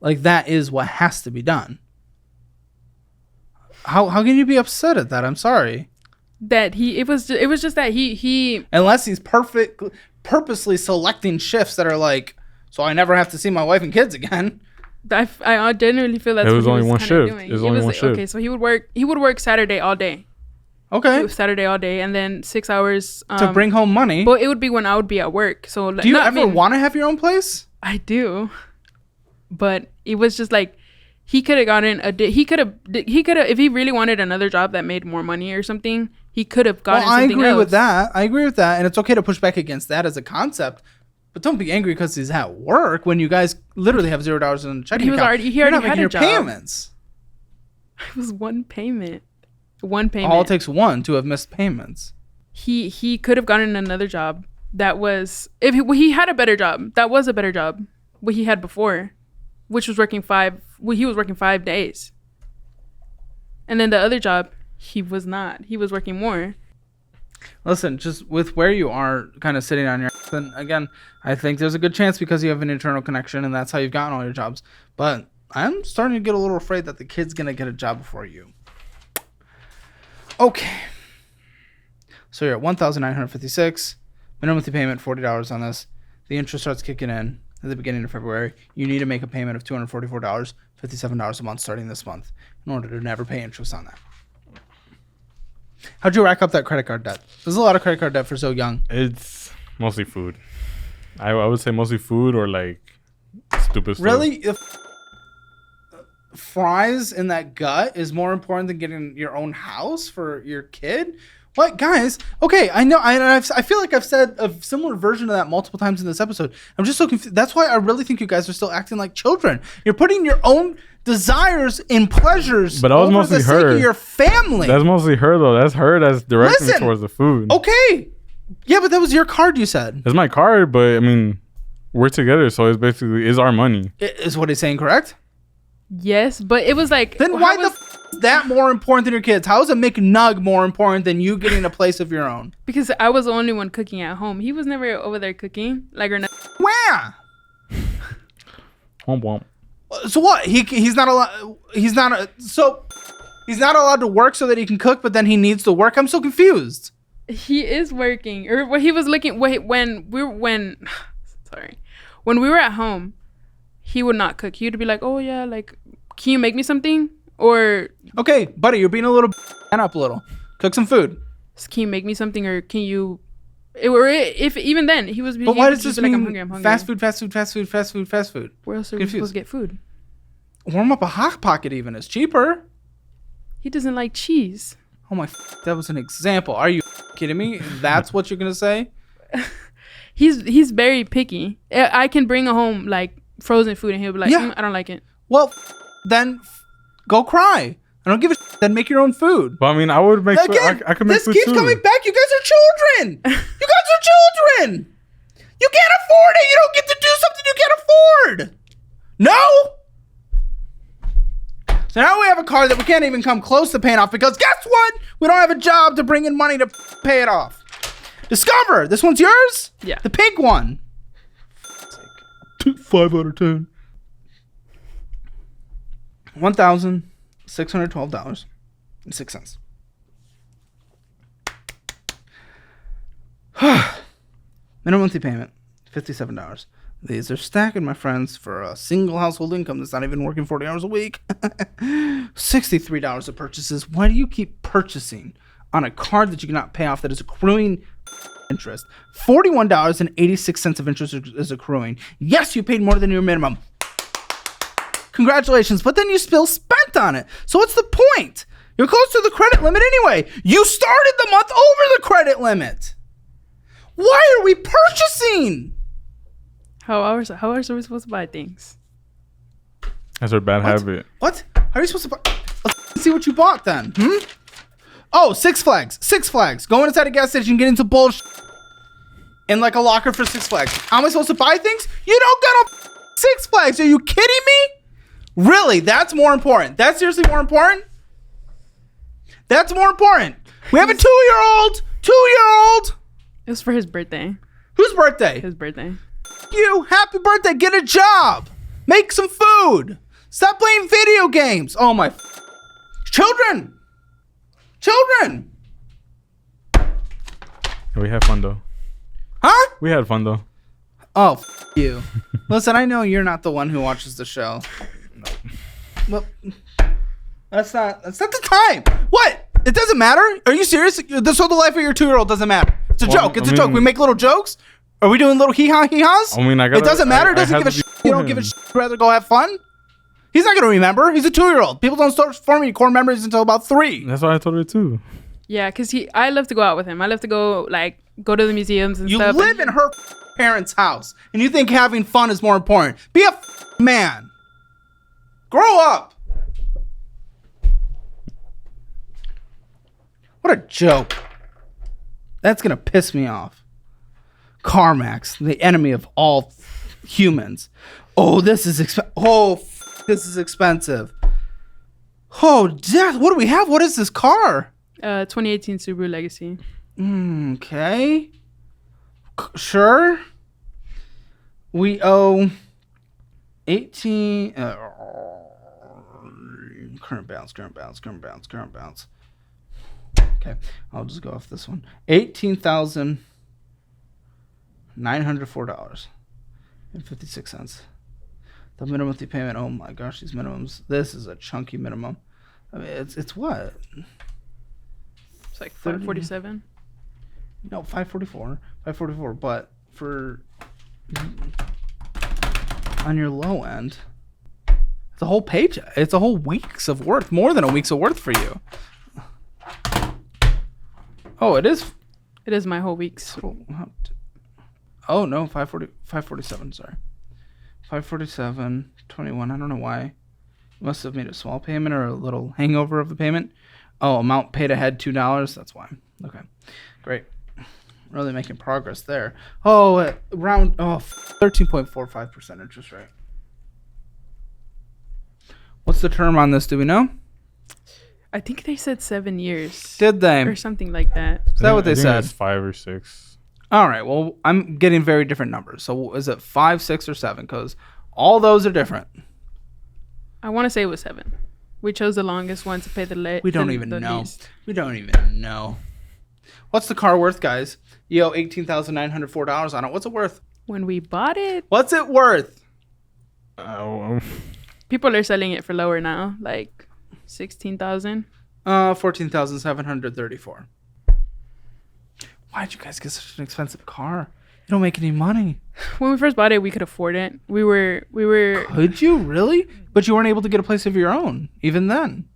Like that is what has to be done. How can you be upset at that? I'm sorry. That it was just that he unless he's purposely selecting shifts that are like, so I never have to see my wife and kids again. I genuinely feel that's it was what only he was one shift. doing. It was only one shift. Okay, so he would work Saturday all day. Okay. Saturday all day, and then 6 hours to bring home money. But it would be when I would be at work. So do you ever want to have your own place? I do, but it was just like he could have gotten he could have if he really wanted another job that made more money or something, he could have gotten something else. I agree with that. And it's okay to push back against that as a concept. But don't be angry because he's at work when you guys literally have $0 in the checking account. He already had your a job. payments. It was one payment. One payment. All it takes one to have missed payments. He could have gotten another job that was he had a better job. That was a better job what he had before, which was working 5 days. And then the other job, he was not. He was working more. Listen, just with where you are kind of sitting on your ass, and again, I think there's a good chance because you have an internal connection and that's how you've gotten all your jobs. But I'm starting to get a little afraid that the kid's going to get a job before you. Okay. So you're at $1,956. Minimum monthly payment, $40 on this. The interest starts kicking in at the beginning of February. You need to make a payment of $244, $57 a month starting this month in order to never pay interest on that. How'd you rack up that credit card debt? There's a lot of credit card debt for so young. It's mostly food. I would say mostly food or like stupid stuff. Really? If fries in that gut is more important than getting your own house for your kid? What, guys? Okay, I know. I feel like I've said a similar version of that multiple times in this episode. I'm just so confused. That's why I really think you guys are still acting like children. You're putting your own desires and pleasures but that was over mostly the sake of your family. That's mostly her, though. That's her that's directing me towards the food. Okay. Yeah, but that was your card, you said. It's my card, but I mean, we're together, so it's basically it's our money. Is what he's saying correct? Yes, but it was like... Then why is that more important than your kids? How is a McNug more important than you getting a place of your own? Because I was the only one cooking at home. He was never over there cooking. Like, or not. Where? Womp womp. So what? He's not allowed... He's not allowed to work so that he can cook, but then he needs to work? I'm so confused. He is working. Or what he was looking... When we were at home, he would not cook. He would be like, oh yeah, like, can you make me something? Or... Okay, buddy, you're being a little... Stand up a little. Cook some food. Can you make me something? Or can you... If even then, he was... But why does this mean like, I'm hungry. Fast food? Where else are we supposed to get food? Warm up a Hot Pocket even. It's cheaper. He doesn't like cheese. Oh my... That was an example. Are you kidding me? That's what you're going to say? He's very picky. I can bring home, like, frozen food and he'll be like, I don't like it. Well, then go cry. I don't give a shit. Then make your own food. Well, I mean, I would make Again, I could make food too. This keeps coming back. You guys are children. You guys are children. You can't afford it. You don't get to do something you can't afford. No. So now we have a car that we can't even come close to paying off because guess what? We don't have a job to bring in money to pay it off. Discover. This one's yours? Yeah. The pink one. 5 out of 10. $1,612.06. Minimum monthly payment, $57. These are stacking, my friends, for a single household income that's not even working 40 hours a week. $63 of purchases. Why do you keep purchasing on a card that you cannot pay off that is accruing interest? $41.86 of interest is accruing. Yes, you paid more than your minimum. Congratulations, but then you still spent on it. So what's the point? You're close to the credit limit anyway. You started the month over the credit limit. Why are we purchasing? How else are we supposed to buy things? That's our bad habit. What? How are you supposed to buy? Let's see what you bought then. Oh, Six Flags. Six Flags. Go inside a gas station and get into bullshit. In like a locker for Six Flags. How am I supposed to buy things? You don't go to Six Flags. Are you kidding me? Really? That's more important. That's seriously more important? That's more important. We have a 2-year-old. 2-year-old. It was for his birthday. Whose birthday? His birthday. You. Happy birthday. Get a job. Make some food. Stop playing video games. Oh my. Children. Children. We had fun though. Huh? We had fun though. Oh, you. Listen, I know you're not the one who watches the show. Well, that's not the time. What? It doesn't matter? Are you serious? This whole life of your 2-year-old doesn't matter. It's a joke. It's a joke. We make little jokes. Are we doing little hee-haw, hee-haws? I mean, it doesn't matter. It doesn't give a shit. You don't give a shit. You'd rather go have fun? He's not going to remember. He's a 2-year-old. People don't start forming core memories until about 3. That's what I told her too. Yeah, because I love to go out with him. I love to go to the museums and stuff. You live in her parents' house, and you think having fun is more important. Be a man. Grow up. What a joke. That's going to piss me off. CarMax, the enemy of all humans. Oh, this is expensive. This is expensive. Oh, death. What do we have? What is this car? 2018 Subaru Legacy. Okay. Sure. We owe 18. Current balance. Okay, I'll just go off this one. $18,904.56. The minimum monthly payment. Oh my gosh, these minimums. This is a chunky minimum. I mean, it's what? It's like 547. No, 544. 544. But for on your low end, it's a whole page. It's a whole week's of worth. More than a week's of worth for you. Oh, it is. It is my whole week's. Oh no, 547. Sorry, 547.21. I don't know why. Must have made a small payment or a little hangover of the payment. Oh, amount paid ahead $2. That's why. Okay, great. Really making progress there. Oh, around 13.45% interest rate. What's the term on this? Do we know? I think they said 7 years. Did they? Or something like that. Is that what they said? It's 5 or 6. All right. Well, I'm getting very different numbers. So is it 5, 6, or 7? Because all those are different. I want to say it was 7. We chose the longest one to pay the late. We don't even know. We don't even know. What's the car worth, guys? You owe $18,904 on it. What's it worth? When we bought it. What's it worth? People are selling it for lower now, like 16,000. 14,734. Why'd you guys get such an expensive car? You don't make any money. When we first bought it, we could afford it. We were. Could you really? But you weren't able to get a place of your own even then.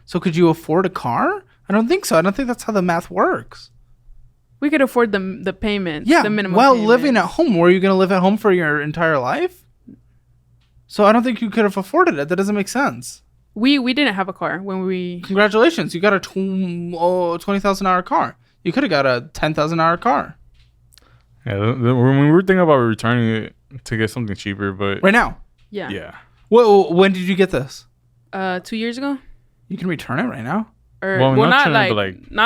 So could you afford a car? I don't think so. I don't think that's how the math works. We could afford the payments. Yeah. The minimum. Well, payments. living at home. Were you going to live at home for your entire life? So I don't think you could have afforded it. That doesn't make sense. We didn't have a car when we. Congratulations. You got a $20,000 car. You could have got a $10,000 car. Yeah, when we were thinking about returning it to get something cheaper, but right now. Yeah. Yeah. Well, when did you get this? 2 years ago. You can return it right now. Or well, not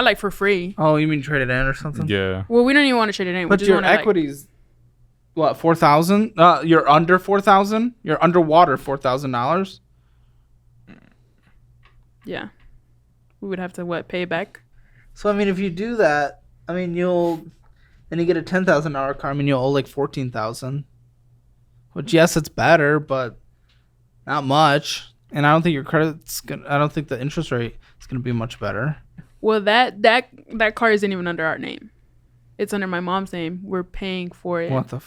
like for free. Oh, you mean trade it in or something? Yeah. Well, we don't even want to trade it in. But your equity's what, 4,000? You're under 4,000. You're underwater $4,000. Yeah. We would have to pay back. So I mean, if you do that, I mean then you get a $10,000 car. I mean, you'll owe like $14,000. Which yes, it's better, but not much. And I don't think your credit's I don't think the interest rate is gonna be much better. Well, that car isn't even under our name. It's under my mom's name. We're paying for it. What the?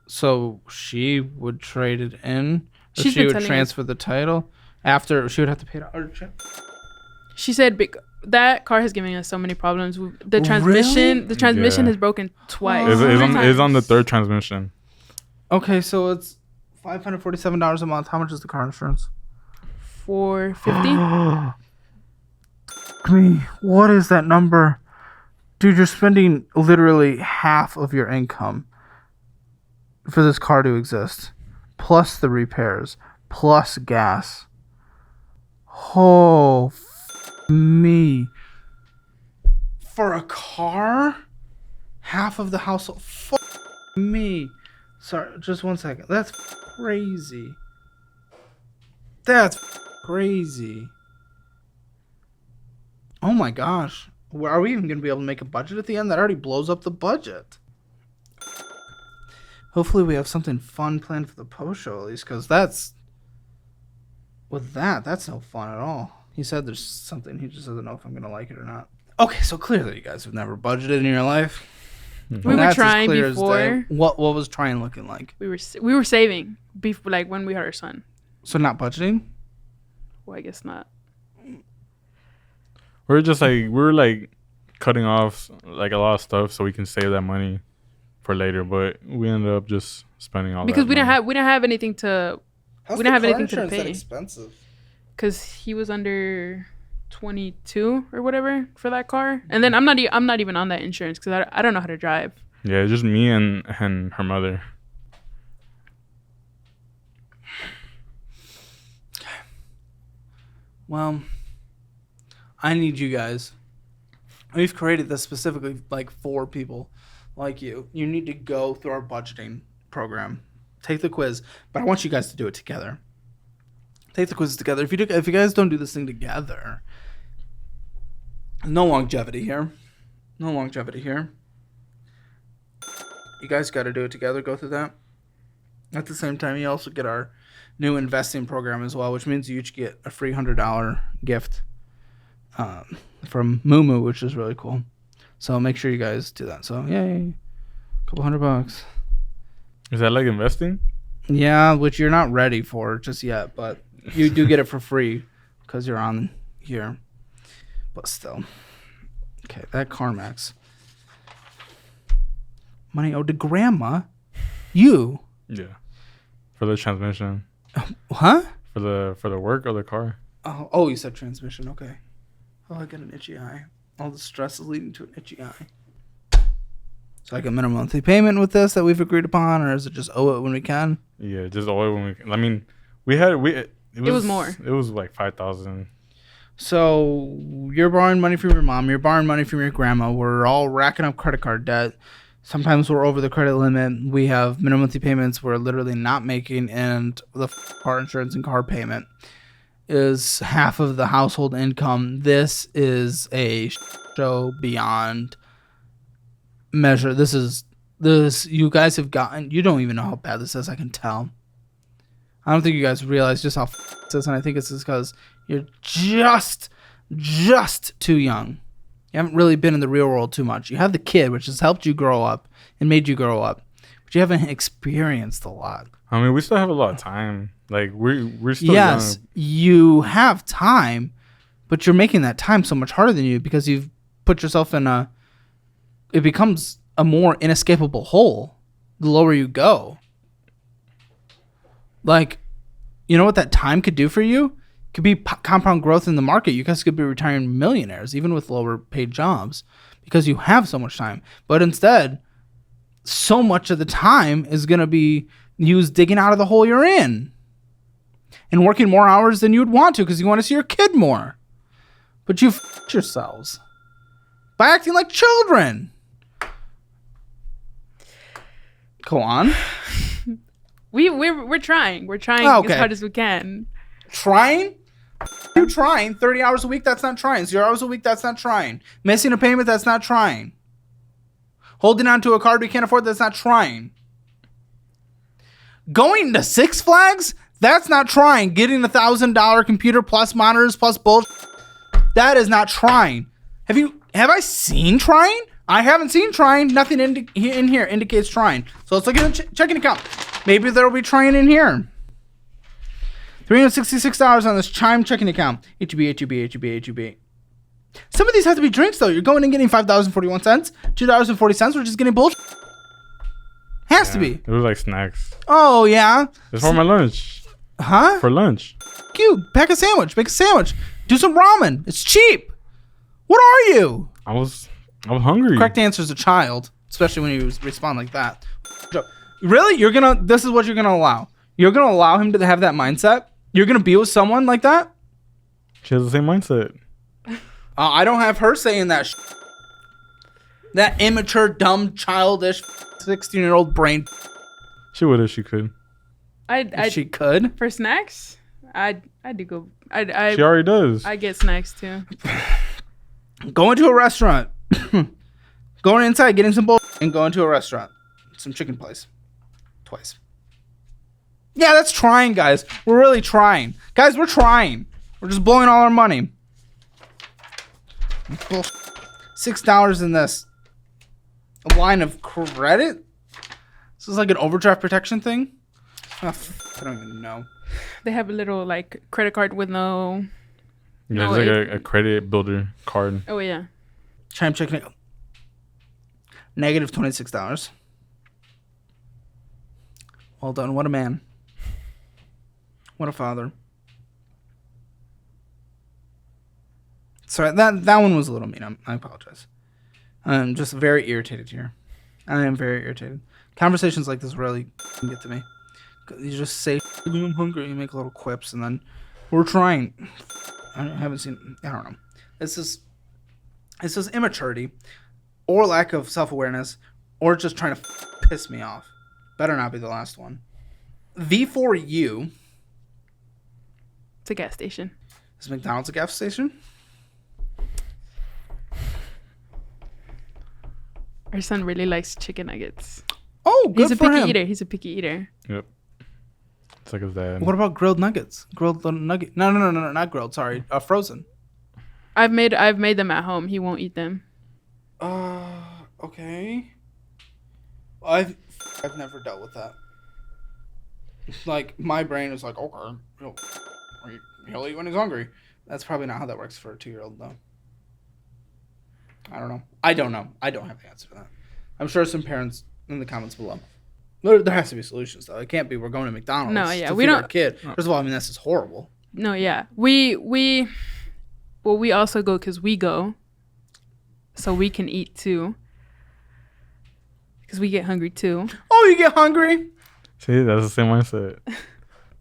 So she would trade it in. Or she would transfer the title after she would have to pay it out. She said that car has given us so many problems. The transmission has broken twice. It's on the third transmission. Okay, so it's $547 a month. How much is the car insurance? $450. What is that number? Dude, you're spending literally half of your income for this car to exist. Plus the repairs. Plus gas. Oh, me. For a car? Half of the household. Me. Sorry, just 1 second. That's crazy. That's crazy. Oh my gosh. Are we even going to be able to make a budget at the end? That already blows up the budget. Hopefully we have something fun planned for the post show at least, because that's no fun at all. He said there's something. He just doesn't know if I'm going to like it or not. Okay, so clearly you guys have never budgeted in your life. We were trying before. What was trying looking like? We were saving before, like when we had our son. So not budgeting? Well, I guess not. We were like cutting off like a lot of stuff so we can save that money for later, but we ended up just spending all because that we money. didn't have anything to. How's we didn't have car anything to insurance that pay. expensive? Because he was under 22 or whatever for that car, and then I'm not even on that insurance because I don't know how to drive. Yeah, just me and her mother. Well, I need you guys. We've created this specifically like for people like you. You need to go through our budgeting program. Take the quiz, but I want you guys to do it together. Take the quiz together. If you guys don't do this thing together, no longevity here. No longevity here. You guys got to do it together. Go through that. At the same time, you also get our new investing program as well, which means you each get a free $100 gift from Moo, which is really cool. So make sure you guys do that. So yay, a couple $100. Is that like investing? Yeah, which you're not ready for just yet, but you do get it for free because you're on here. But still. Okay, that CarMax. Money owed to grandma. You. Yeah. For the transmission. Huh? For the work of the car. Oh, you said transmission. Okay. Oh, I got an itchy eye. All the stress is leading to an itchy eye. So like a minimum monthly payment with this that we've agreed upon, or is it just owe it when we can? Yeah, just owe it when we can. I mean, it was more. It was like 5,000. So you're borrowing money from your mom. You're borrowing money from your grandma. We're all racking up credit card debt. Sometimes we're over the credit limit. We have minimum monthly payments we're literally not making, and the car insurance and car payment is half of the household income. This is a show beyond measure. This you guys have gotten. You don't even know how bad this is. I can tell. I don't think you guys realize just how this is, and I think it's just because you're just too young. You haven't really been in the real world too much. You have the kid, which has helped you grow up and made you grow up, but you haven't experienced a lot. I mean, we still have a lot of time. Like we're still yes, young. You have time, but you're making that time so much harder than you because you've put yourself in it becomes a more inescapable hole the lower you go. Like, you know what that time could do for you? Could be compound growth in the market. You guys could be retiring millionaires, even with lower paid jobs, because you have so much time. But instead, so much of the time is going to be used digging out of the hole you're in and working more hours than you would want to because you want to see your kid more. But you f***ed yourselves by acting like children. Go on. We're trying. We're trying as hard as we can. Trying? You trying 30 hours a week, that's not trying. 0 hours a week, that's not trying. Missing a payment, that's not trying. Holding on to a card we can't afford, that's not trying. Going to Six Flags, that's not trying. Getting $1,000 computer plus monitors plus bullshit, that is not trying. Have I seen trying? I haven't seen trying. Nothing in here indicates trying. So let's look at the checking account. Maybe there will be trying in here. $366 on this Chime checking account. HEB. Some of these have to be drinks, though. You're going and getting $5.41, $2.40, which is getting bullshit. Has to be. It was like snacks. Oh, yeah. It's for my lunch. Huh? For lunch. Cute. Pack a sandwich. Make a sandwich. Do some ramen. It's cheap. What are you? I was hungry. Correct answer is a child, especially when you respond like that. Really? This is what you're going to allow. You're going to allow him to have that mindset? You're going to be with someone like that? She has the same mindset. I don't have her saying that that immature, dumb, childish, 16-year-old brain. She would if she could. If she could? For snacks? I do go. She already does. I get snacks too. Going to a restaurant. Going inside, getting some bullshit, and going to a restaurant. Some chicken place. Twice. Yeah, that's trying, guys. We're really trying. Guys, we're trying. We're just blowing all our money. $6 in this. A line of credit? This is like an overdraft protection thing? I don't even know. They have a little like credit card with no. Yeah, it's like a credit builder card. Oh yeah. Chime checking it. Negative $26. Well done. What a man. What a father. Sorry, that one was a little mean. I apologize. I'm just very irritated here. I am very irritated. Conversations like this really get to me. You just say, I'm hungry. You make little quips, and then we're trying. I haven't seen. I don't know. It's just immaturity, or lack of self-awareness, or just trying to piss me off. Better not be the last one. V4U. It's a gas station. Is McDonald's a gas station? Our son really likes chicken nuggets. Oh, good for him. He's a picky eater. He's a picky eater. Yep. It's like his dad. What about grilled nuggets? Grilled nugget? No, not grilled. Sorry, frozen. I've made them at home. He won't eat them. Okay. I've never dealt with that. Like my brain is like, okay, he'll eat when he's hungry. That's probably not how that works for a 2-year-old though. I don't know. I don't have the answer to that. I'm sure some parents in the comments below. There has to be solutions though. It can't be we're going to McDonald's. No, yeah, to we feed don't. Our kid. First of all, I mean that's just horrible. No, yeah, we also go because we go, so we can eat too. Because we get hungry too. Oh, you get hungry? See, that's the same mindset.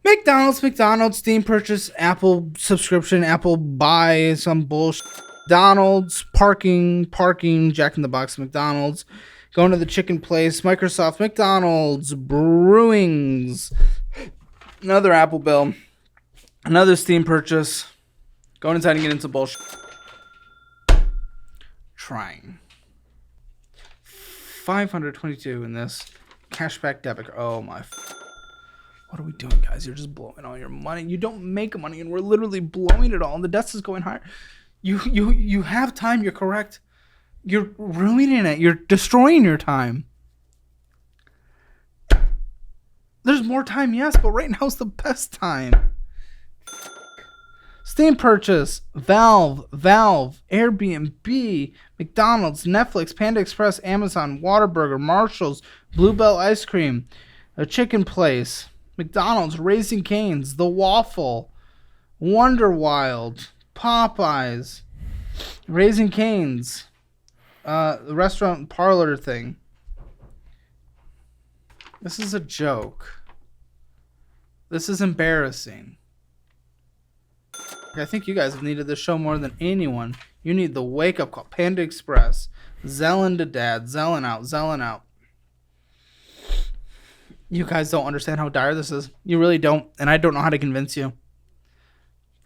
McDonald's, Steam purchase, Apple subscription, Apple buy some bullshit. McDonald's, parking, Jack in the Box, McDonald's, going to the chicken place, Microsoft, McDonald's, Brewings, another Apple bill, another Steam purchase, going inside and getting into bullshit. Trying. 522 in this cashback debit. Oh my. What are we doing, guys? You're just blowing all your money. You don't make money, and we're literally blowing it all. And the debt is going higher. You have time. You're correct. You're ruining it. You're destroying your time. There's more time, yes, but right now is the best time. Steam purchase, Valve, Airbnb, McDonald's, Netflix, Panda Express, Amazon, Whataburger, Marshalls, Bluebell Ice Cream, a chicken place, McDonald's, Raising Cane's, The Waffle, Wonder Wild, Popeyes, Raising Cane's, the restaurant parlor thing. This is a joke. This is embarrassing. I think you guys have needed this show more than anyone. You need the wake-up call. Panda Express. Zelling to dad. Zelling out. You guys don't understand how dire this is. You really don't. And I don't know how to convince you.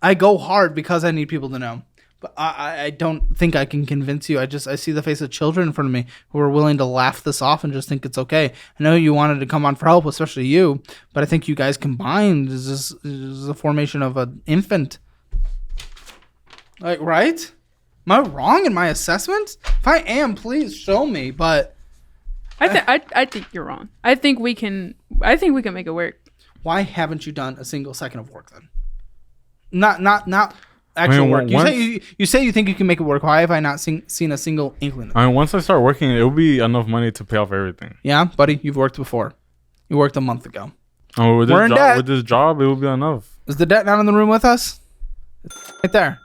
I go hard because I need people to know. But I don't think I can convince you. I see the face of children in front of me who are willing to laugh this off and just think it's okay. I know you wanted to come on for help, especially you. But I think you guys combined is a formation of an infant. Like, right? Am I wrong in my assessment? If I am, please show me. But I think you're wrong. I think we can make it work. Why haven't you done a single second of work then? Not actual work. You say you think you can make it work. Why have I not seen a single inkling? I mean, once I start working, it'll be enough money to pay off everything. Yeah, buddy, you've worked before. You worked a month ago. Oh, with this job, it will be enough. Is the debt not in the room with us? Right there.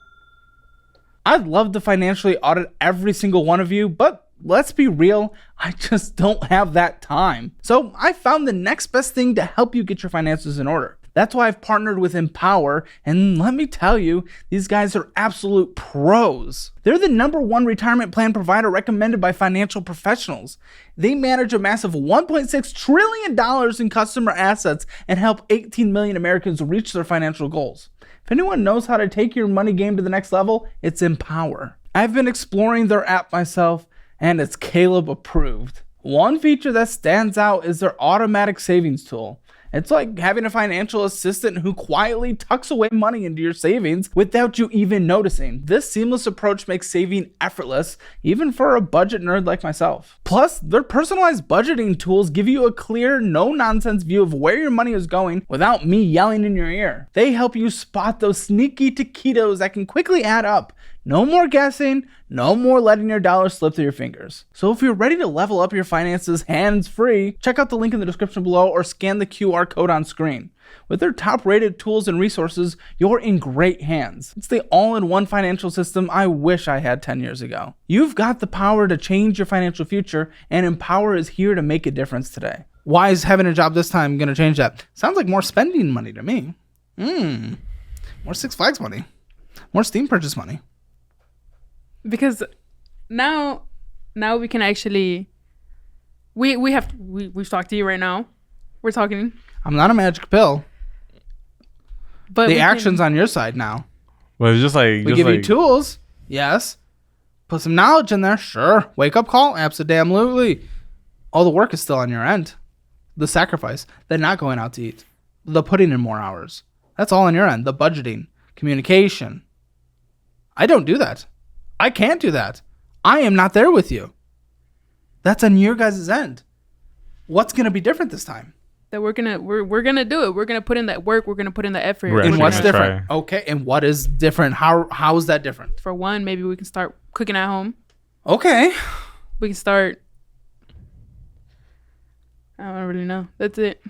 I'd love to financially audit every single one of you, but let's be real, I just don't have that time. So I found the next best thing to help you get your finances in order. That's why I've partnered with Empower, and let me tell you, these guys are absolute pros. They're the #1 retirement plan provider recommended by financial professionals. They manage a massive $1.6 trillion in customer assets and help 18 million Americans reach their financial goals. If anyone knows how to take your money game to the next level, it's Empower. I've been exploring their app myself, and it's Caleb approved. One feature that stands out is their automatic savings tool. It's like having a financial assistant who quietly tucks away money into your savings without you even noticing. This seamless approach makes saving effortless, even for a budget nerd like myself. Plus, their personalized budgeting tools give you a clear, no-nonsense view of where your money is going without me yelling in your ear. They help you spot those sneaky taquitos that can quickly add up. No more guessing, no more letting your dollars slip through your fingers. So if you're ready to level up your finances hands-free, check out the link in the description below or scan the QR code on screen. With their top-rated tools and resources, you're in great hands. It's the all-in-one financial system I wish I had 10 years ago. You've got the power to change your financial future, and Empower is here to make a difference today. Why is having a job this time going to change that? Sounds like more spending money to me. More Six Flags money. More Steam purchase money. Because now we can actually we've talked to you right now. We're talking. I'm not a magic pill. But the action's on your side now. Well, it's just like we give you tools, yes. Put some knowledge in there, sure. Wake up call, absolutely. All the work is still on your end. The sacrifice, the not going out to eat, the putting in more hours. That's all on your end. The budgeting, communication. I don't do that. I can't do that. I am not there with you. That's on your guys' end. What's gonna be different this time? That we're gonna do it. We're gonna put in that work. We're gonna put in the effort. And what's different? Okay, and what is different? How is that different? For one, maybe we can start cooking at home. Okay. We can start. I don't really know. That's it.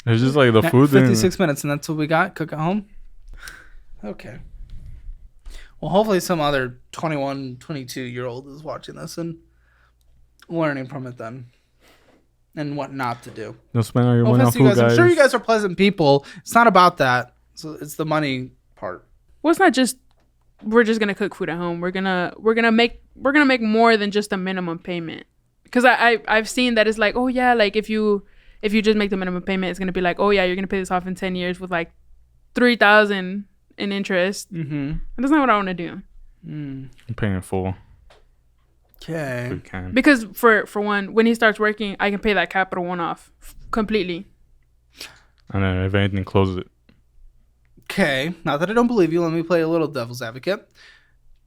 It's just like the food. 56 minutes, and that's what we got. Cook at home. Okay. Well, hopefully some other 21, 22-year-old is watching this and learning from it then. And what not to do. Don't spend all your money on food, guys. I'm sure you guys are pleasant people. It's not about that. It's the money part. Well, it's not just we're just gonna cook food at home. We're gonna make more than just a minimum payment. Because I've seen that it's like, oh yeah, like if you just make the minimum payment, it's gonna be like, oh yeah, you're gonna pay this off in 10 years with like $3,000 in interest. Mm-hmm. That's not what I want to do. I'm paying in full. Okay. Because for one, when he starts working, I can pay that capital one off completely. And then if anything, close it. Okay. Not that I don't believe you. Let me play a little devil's advocate.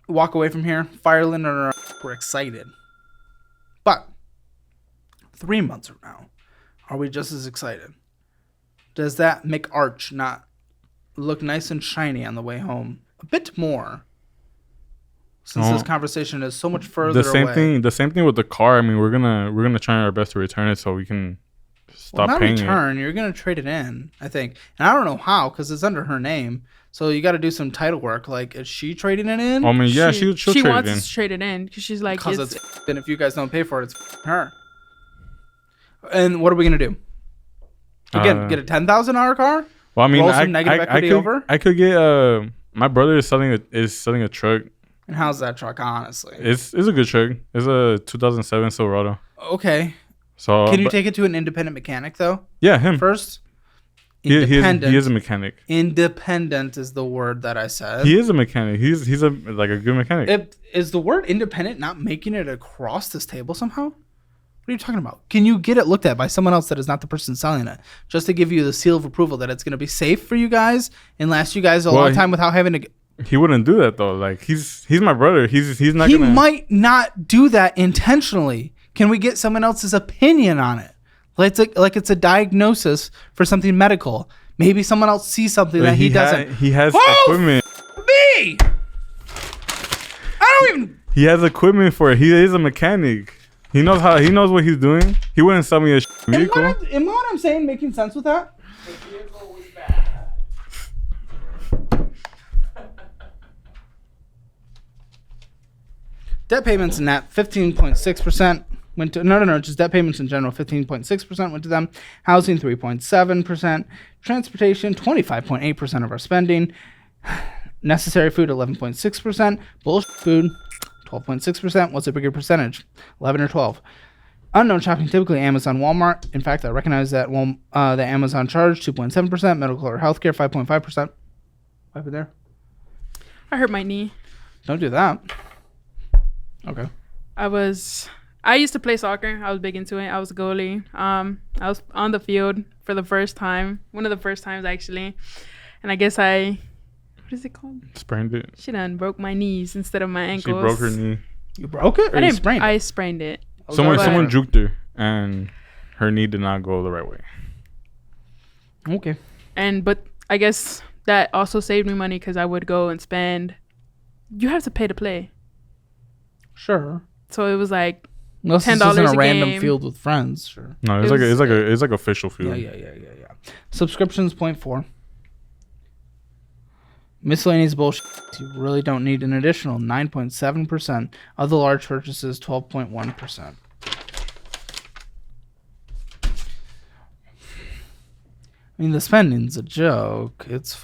Walk away from here. Fireland and we're excited. But 3 months from now, are we just as excited? Does that make Arch not look nice and shiny on the way home? A bit more. Since this conversation is so much further away. The same thing with the car. I mean, we're gonna try our best to return it so we can stop paying it. You're gonna trade it in, I think, and I don't know how because it's under her name. So you got to do some title work. Like, is she trading it in? I mean, yeah, she'll trade it in. She wants to trade it in because she's like, because and if you guys don't pay for it, it's her. And what are we gonna do? Again, get a $10,000 car. Well, I mean, roll some negative equity over. I could get. My brother is selling a truck. And how's that truck, honestly? It's a good truck. It's a 2007 Silverado. Okay. So can you take it to an independent mechanic though? Yeah, him first. He is a mechanic. Independent is the word that I said. He is a mechanic. He's a good mechanic. Is the word independent not making it across this table somehow? What are you talking about? Can you get it looked at by someone else that is not the person selling it, just to give you the seal of approval that it's going to be safe for you guys and last you guys a long time without having to? He wouldn't do that though. Like he's my brother. He's not. He might not do that intentionally. Can we get someone else's opinion on it? Like it's a diagnosis for something medical. Maybe someone else sees something that he doesn't. He has equipment. Me. I don't even. He has equipment for it. He is a mechanic. He knows what he's doing. He wouldn't sell me a vehicle. Am what I'm saying making sense with that? The vehicle was bad. Debt payments in that 15.6% went to just debt payments in general. 15.6% went to them. Housing 3.7%. Transportation 25.8% of our spending. Necessary food 11.6%. Bullshit food 12.6%. What's a bigger percentage? 11 or 12? Unknown shopping, typically Amazon, Walmart. In fact, I recognize that the Amazon charge 2.7%. Medical or healthcare 5.5%. Wipe it there. I hurt my knee. Don't do that. Okay. I was I used to play soccer. I was big into it. I was a goalie. I was on the field for the first time. One of the first times, actually. And I guess what is it called? Sprained it. She done broke my knees instead of my ankles. She broke her knee. You broke it, or you sprained it? I sprained it. Someone juked her, and her knee did not go the right way. Okay. But I guess that also saved me money because I would go and spend. You have to pay to play. Sure. So it was like Unless $10 it's just in a random game. field with friends, sure. No, it's like official field. Yeah. Subscriptions 0.4. Miscellaneous bullshit. You really don't need an additional 9.7%. Other large purchases 12.1%. I mean, the spending's a joke. It's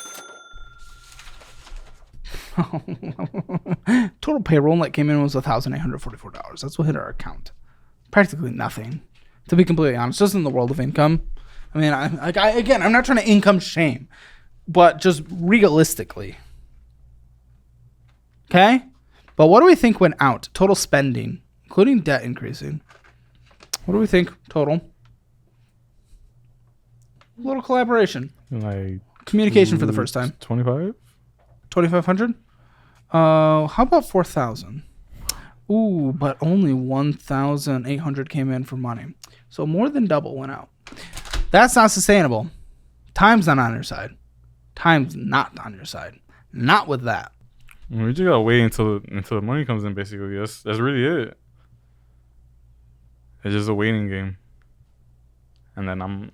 total payroll that came in was $1,844. That's what hit our account. Practically nothing, to be completely honest. Just in the world of income. I mean, I'm not trying to income shame, but just realistically. Okay? But what do we think went out? Total spending, including debt increasing. What do we think total? A little collaboration. Like communication for the first time. 25? 2,500? How about 4,000? Ooh, but only 1,800 came in for money. So more than double went out. That's not sustainable. Time's not on your side. Time's not on your side. Not with that. We just gotta wait until the money comes in. Basically, that's really it. It's just a waiting game. And then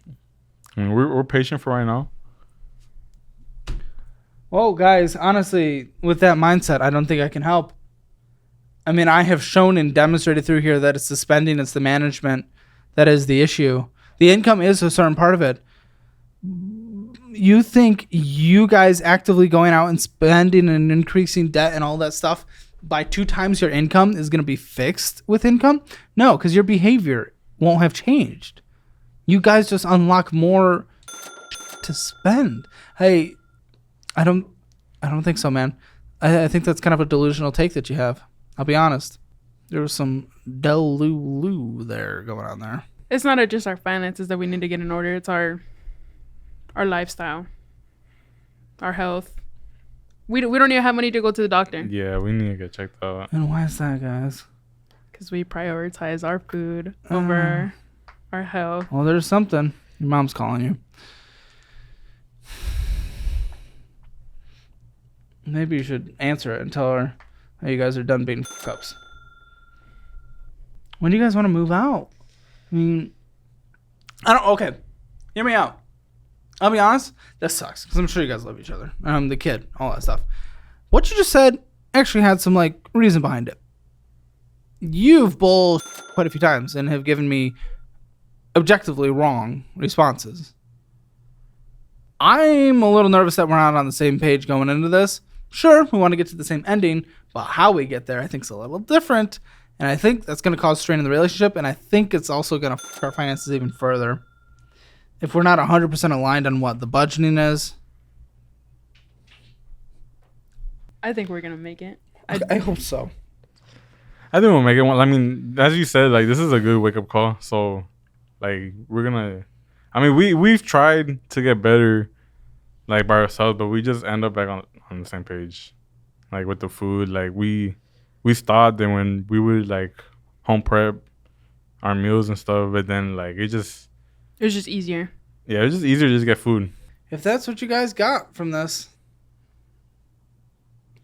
we're patient for right now. Well, guys, honestly, with that mindset, I don't think I can help. I mean, I have shown and demonstrated through here that it's the spending, it's the management that is the issue. The income is a certain part of it. You think you guys actively going out and spending and increasing debt and all that stuff by 2 times your income is going to be fixed with income? No, because your behavior won't have changed. You guys just unlock more to spend. Hey, I don't think so, man. I think that's kind of a delusional take that you have. I'll be honest. There was some delulu there going on there. It's not just our finances that we need to get in order. It's our lifestyle, our health. We don't even have money to go to the doctor. Yeah, we need to get checked out. And why is that, guys? Because we prioritize our food over our health. Well, there's something. Your mom's calling you. Maybe you should answer it and tell her how you guys are done being f***ups. When do you guys want to move out? I mean, okay. Hear me out. I'll be honest, this sucks because I'm sure you guys love each other. The kid, all that stuff. What you just said actually had some reason behind it. You've bull quite a few times and have given me objectively wrong responses. I'm a little nervous that we're not on the same page going into this. Sure, we want to get to the same ending, but how we get there I think is a little different. And I think that's going to cause strain in the relationship, and I think it's also going to f*** our finances even further. If we're not 100% aligned on what the budgeting is. I think we're going to make it. I hope so. I think we'll make it. I mean, as you said, this is a good wake-up call. So, we're going to... I mean, we've tried to get better, by ourselves, but we just end up back on the same page. With the food, we stopped, and when we would, home prep our meals and stuff, but then, it was just easier. Yeah, it was just easier to just get food. If that's what you guys got from this,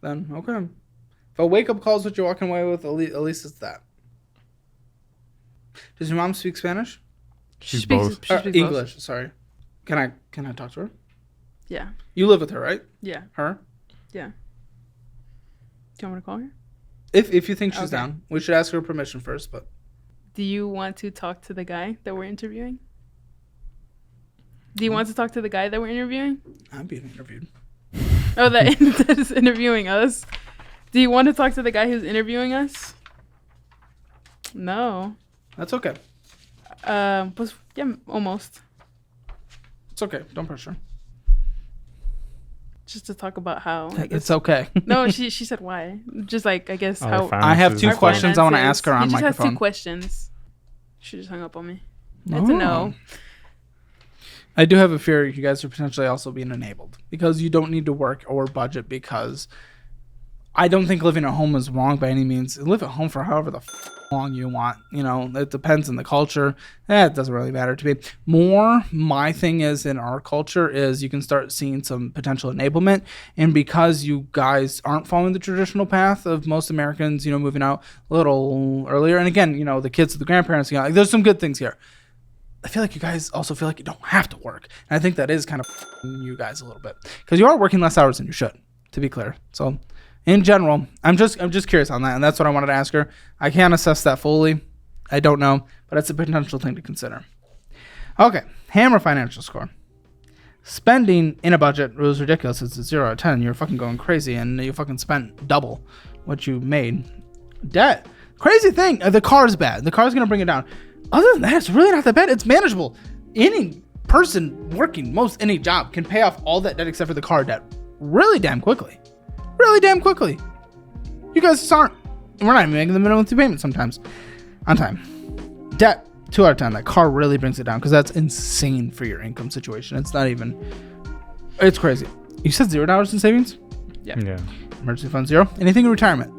then okay. If a wake-up call is what you're walking away with, at least it's that. Does your mom speak Spanish? She speaks English, sorry. Can I talk to her? Yeah. You live with her, right? Yeah. Her? Yeah. Do you want me to call her? If you think she's down. We should ask her permission first, but... Do you want to talk to the guy that we're interviewing? Do you want to talk to the guy that we're interviewing? I'm being interviewed. Oh, that is interviewing us. Do you want to talk to the guy who's interviewing us? No. That's okay. Pues, yeah, almost. It's okay. Don't pressure. just to talk about how. It's okay. No, she said why. Just like I guess how. I have 2 questions I want to ask her on microphone. She just has 2 questions. She just hung up on me. That's a no. I do have a fear you guys are potentially also being enabled because you don't need to work or budget, because I don't think living at home is wrong by any means. Live at home for however the long you want. You know, it depends on the culture. It doesn't really matter to me. More, my thing is in our culture is you can start seeing some potential enablement. And because you guys aren't following the traditional path of most Americans, you know, moving out a little earlier. And again, you know, the kids, the grandparents, you know, like, there's some good things here. I feel like you guys also feel like you don't have to work. And I think that is kind of you guys a little bit, because you are working less hours than you should, to be clear. So in general, I'm just curious on that. And that's what I wanted to ask her. I can't assess that fully. I don't know, but it's a potential thing to consider. Okay. Hammer financial score. Spending in a budget was ridiculous. It's a 0 out of 10. You're fucking going crazy and you fucking spent double what you made. Debt. Crazy thing. The car's bad. The car's going to bring it down. Other than that, it's really not that bad. It's manageable. Any person working any job can pay off all that debt except for the car debt really damn quickly. Really damn quickly. You guys aren't. We're not even making the minimum payment sometimes on time. Debt, 2 out of 10. That car really brings it down because that's insane for your income situation. It's not even. It's crazy. You said $0 in savings? Yeah. Emergency fund 0. Anything in retirement?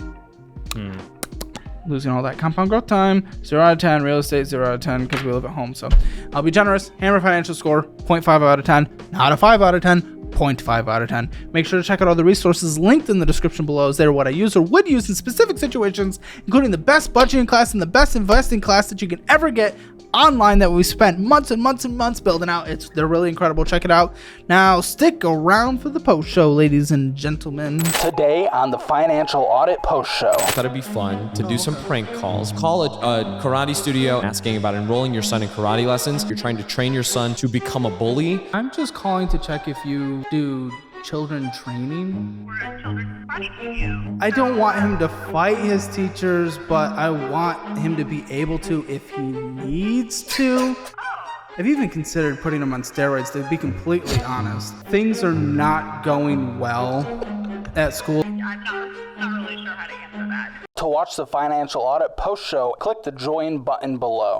Losing all that compound growth time. 0 out of 10. Real estate 0 out of 10 because we live at home. So I'll be generous. Hammer financial score 0.5 out of 10. Not a 5 out of 10. 0.5 out of 10. Make sure to check out all the resources linked in the description below, as they're what I use or would use in specific situations, including the best budgeting class and the best investing class that you can ever get online that we spent months and months and months building out. They're really incredible. Check it out. Now stick around for the post show, ladies and gentlemen. Today on the Financial Audit Post Show. Thought it'd be fun to do some prank calls. Call a karate studio asking about enrolling your son in karate lessons. You're trying to train your son to become a bully. I'm just calling to check if you do children training. We're a children's karate studio. I don't want him to fight his teachers, but I want him to be able to if he needs to. I've even considered putting him on steroids, to be completely honest. Things are not going well at school. I'm not really sure how to answer that. To watch the Financial Audit Post Show, click the join button below.